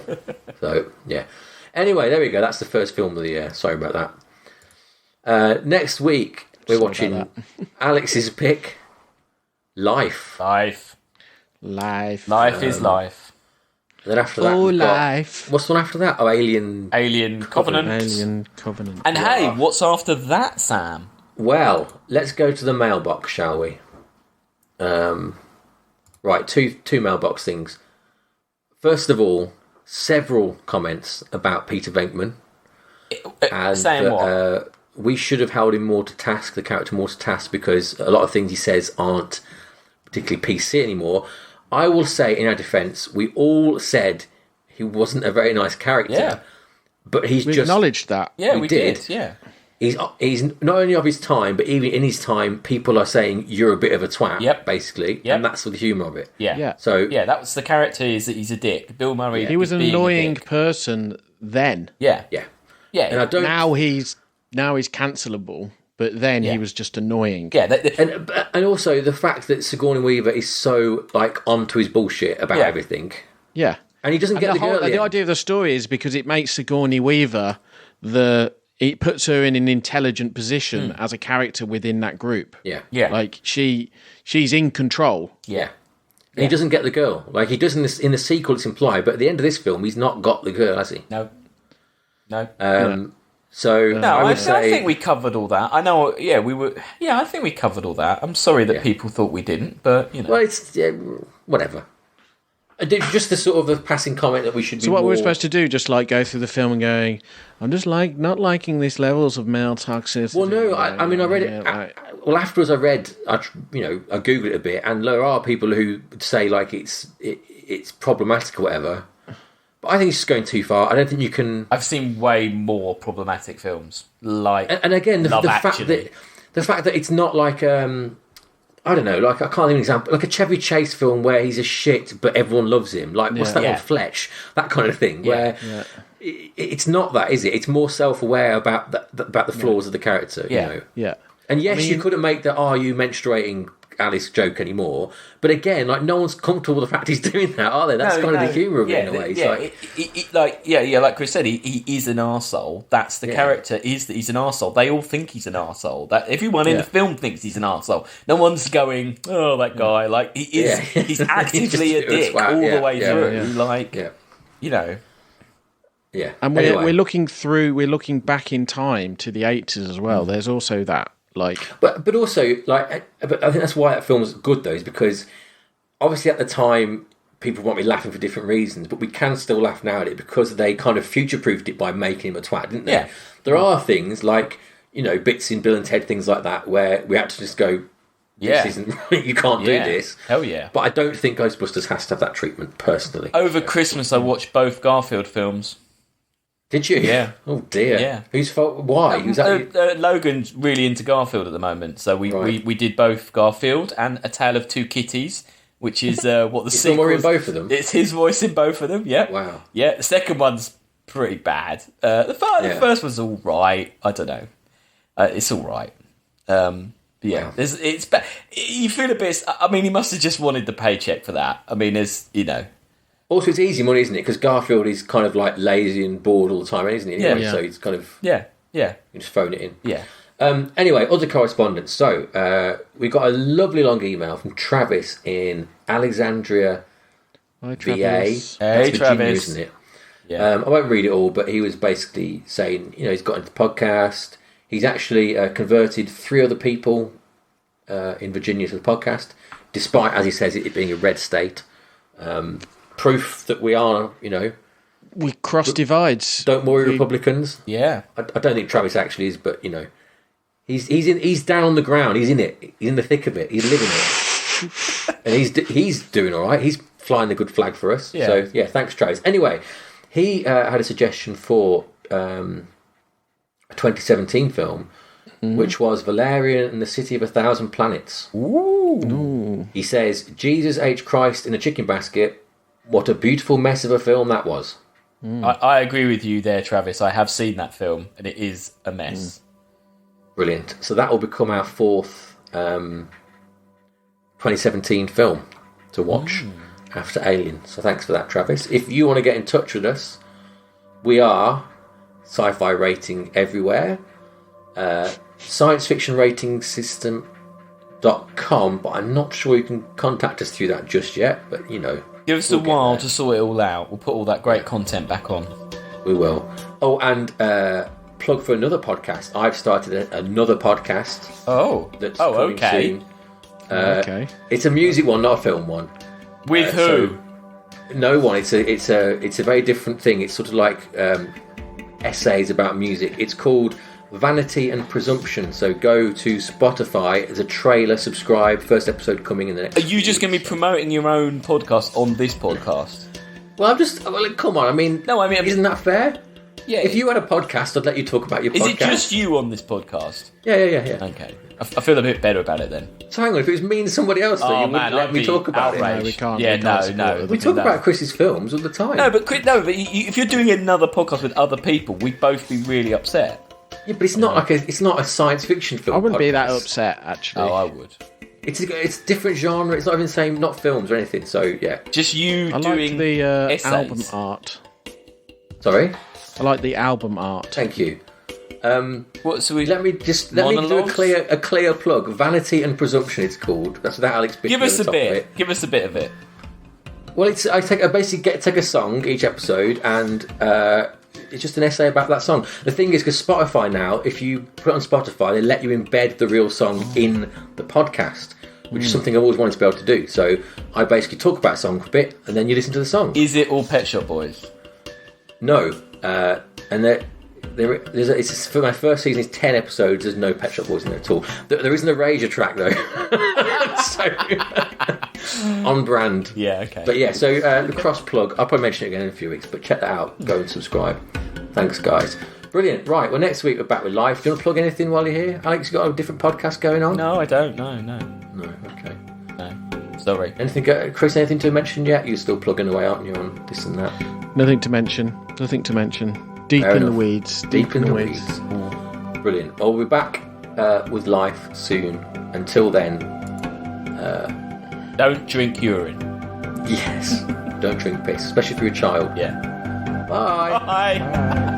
So yeah. Anyway, there we go. That's the first film of the year. Sorry about that. Next week. We're watching Alex's pick, Life. Life is life. And then after that, life. What's the one after that? Oh, Alien Covenant. Alien Covenant. And hey, what's after that, Sam? Well, let's go to the mailbox, shall we? Right, two mailbox things. First of all, several comments about Peter Venkman. And saying what? We should have held him more to task, the character more to task, because a lot of things he says aren't particularly PC anymore. I will say, in our defence, we all said he wasn't a very nice character, but we acknowledged that. Yeah, we did. Yeah, he's not only of his time, but even in his time, people are saying you're a bit of a twat, basically, and that's the humour of it. Yeah. So that was the character. Is that he's a dick. Bill Murray. He was an annoying person then. Yeah. And I don't. Now he's cancelable, but then he was just annoying. Yeah, and also the fact that Sigourney Weaver is so like onto his bullshit about everything. Yeah, and he doesn't get the girl. The idea of the story is because it makes Sigourney Weaver it puts her in an intelligent position as a character within that group. Yeah. Like she's in control. Yeah. And he doesn't get the girl. Like he does in the sequel, it's implied, but at the end of this film, he's not got the girl, has he? No. So I think we covered all that. I know. Yeah, we were. Yeah, I think we covered all that. I'm sorry that people thought we didn't, but you know. Well, it's whatever. Just the sort of a passing comment that we should. So what we're supposed to do? Just like go through the film and going, I'm just like not liking these levels of male toxicity. Well, no, I mean I read it. Well, afterwards I googled it a bit, and there are people who say like it's problematic or whatever. But I think it's just going too far. I don't think you can. I've seen way more problematic films, like and again the fact that it's not like I don't know, like I can't think of an example, like a Chevy Chase film where he's a shit but everyone loves him. Like what's that one, Fletch? That kind of thing. Where it's not that, is it? It's more self-aware about the flaws of the character. You know. Yeah. And yes, you couldn't make the "Are you menstruating Alice" joke anymore. But again, like no one's comfortable with the fact he's doing that, are they? That's kind of the humour of it in a way. Like Chris said, he is an arsehole. That's the character. Is that he's an arsehole. They all think he's an arsehole. That everyone in the film thinks he's an arsehole. No one's going, oh, that guy. Like he is. He's actively a dick all the way through. Like you know. Yeah. And we're looking back in time to the 80s as well. There's also that. But also but I think that's why that film's good though, is because obviously at the time people won't be laughing for different reasons, but we can still laugh now at it because they kind of future-proofed it by making him a twat, didn't they? Yeah. There are things like bits in Bill and Ted, things like that, where we had to just go, this isn't right, you can't do this. Hell yeah. But I don't think Ghostbusters has to have that treatment personally. Over Christmas I watched both Garfield films. Did you? Yeah. Oh dear. Yeah. Whose fault? Why? Logan's really into Garfield at the moment, so we did both Garfield and A Tale of Two Kitties. which is what the It's sequel. in both of them. It's his voice in both of them. Yeah. Wow. Yeah. The second one's pretty bad. The first one's all right. I don't know. It's all right. Yeah, wow. It's bad. You feel a bit. I mean, he must have just wanted the paycheck for that. I mean, Also, it's easy money, isn't it? Because Garfield is kind of like lazy and bored all the time, isn't he? Anyway, Yeah. So it's kind of yeah. you just phone it in. Yeah. Anyway, other correspondence. So we got a lovely long email from Travis in Alexandria, Hi, VA. Travis. Hey, That's Virginia, Travis. isn't it? Yeah. I won't read it all, but he was basically saying, he's got into the podcast. He's actually converted 3 other people in Virginia to the podcast, despite, as he says, it being a red state. Proof that we are, We cross divides. don't worry, Republicans. Yeah. I don't think Travis actually is, but he's down on the ground. He's in it. He's in the thick of it. He's living it, and he's doing all right. He's flying the good flag for us. Yeah. So yeah, thanks, Travis. Anyway, he had a suggestion for a 2017 film, which was Valerian and the City of 1,000 Planets. Ooh. He says, Jesus H. Christ in a chicken basket. What a beautiful mess of a film that was. I agree with you there, Travis. I have seen that film, and it is a mess. Brilliant. So that will become our 4th 2017 film to watch after Alien. So thanks for that, Travis. If you want to get in touch with us, we are Sci-Fi Rating everywhere. Science Fiction Rating System.com, but I'm not sure you can contact us through that just yet, but Give us a while to sort it all out. We'll put all that great content back on. We will. Oh, and plug for another podcast. I've started another podcast. That's coming okay. soon. Okay. It's a music one, not a film one. With who? No one. It's a very different thing. It's sort of like essays about music. It's called Vanity and Presumption. So go to Spotify. There's a trailer. Subscribe. First episode coming in the next. Are you just going to be promoting your own podcast on this podcast? Well, come on. I mean, isn't that fair? Yeah. If you had a podcast, I'd let you talk about your podcast. Is it just you on this podcast? Yeah. Okay. I feel a bit better about it then. So hang on, if it was me and somebody else, you wouldn't let me talk about it. No, we can't. Yeah, we can't no. We talk about Chris's films all the time. No, but if you're doing another podcast with other people, we'd both be really upset. Yeah, but it's not it's not a science fiction film. I wouldn't be that podcast. upset, actually. Oh, I would. It's a different genre. It's not even the same, not films or anything. So yeah, Just you I doing like the essays. album art. sorry. I like the album art. Thank you. What? So we Let me do a clear plug. Vanity and Presumption. It's called. That's without Alex. give us a bit. Give us a bit of it. Well, I basically take a song each episode, and it's just an essay about that song. The thing is, because Spotify now, if you put it on Spotify, they let you embed the real song in the podcast, which is something I've always wanted to be able to do. So I basically talk about a song for a bit, and then you listen to the song. Is it all Pet Shop Boys? No, and it's for my first season. It's 10 episodes. There's no Pet Shop Boys in there at all. There is an Erasure track though, so on brand. Yeah, okay. But yeah, so the cross plug. I'll probably mention it again in a few weeks. But check that out. Go and subscribe. Thanks, guys. Brilliant. Right. Well, next week we're back with life. Do you want to plug anything while you're here, Alex? You got a different podcast going on? No, I don't. No. Okay. No. Sorry. Anything, Chris? Anything to mention yet? You're still plugging away, aren't you, on this and that? Nothing to mention. Deep Fair in enough. the weeds. Deep in the weeds. Brilliant. Well, we'll be back with life soon. Until then, Don't drink urine. yes, don't drink piss, especially if you're a child. Yeah. Bye. Bye.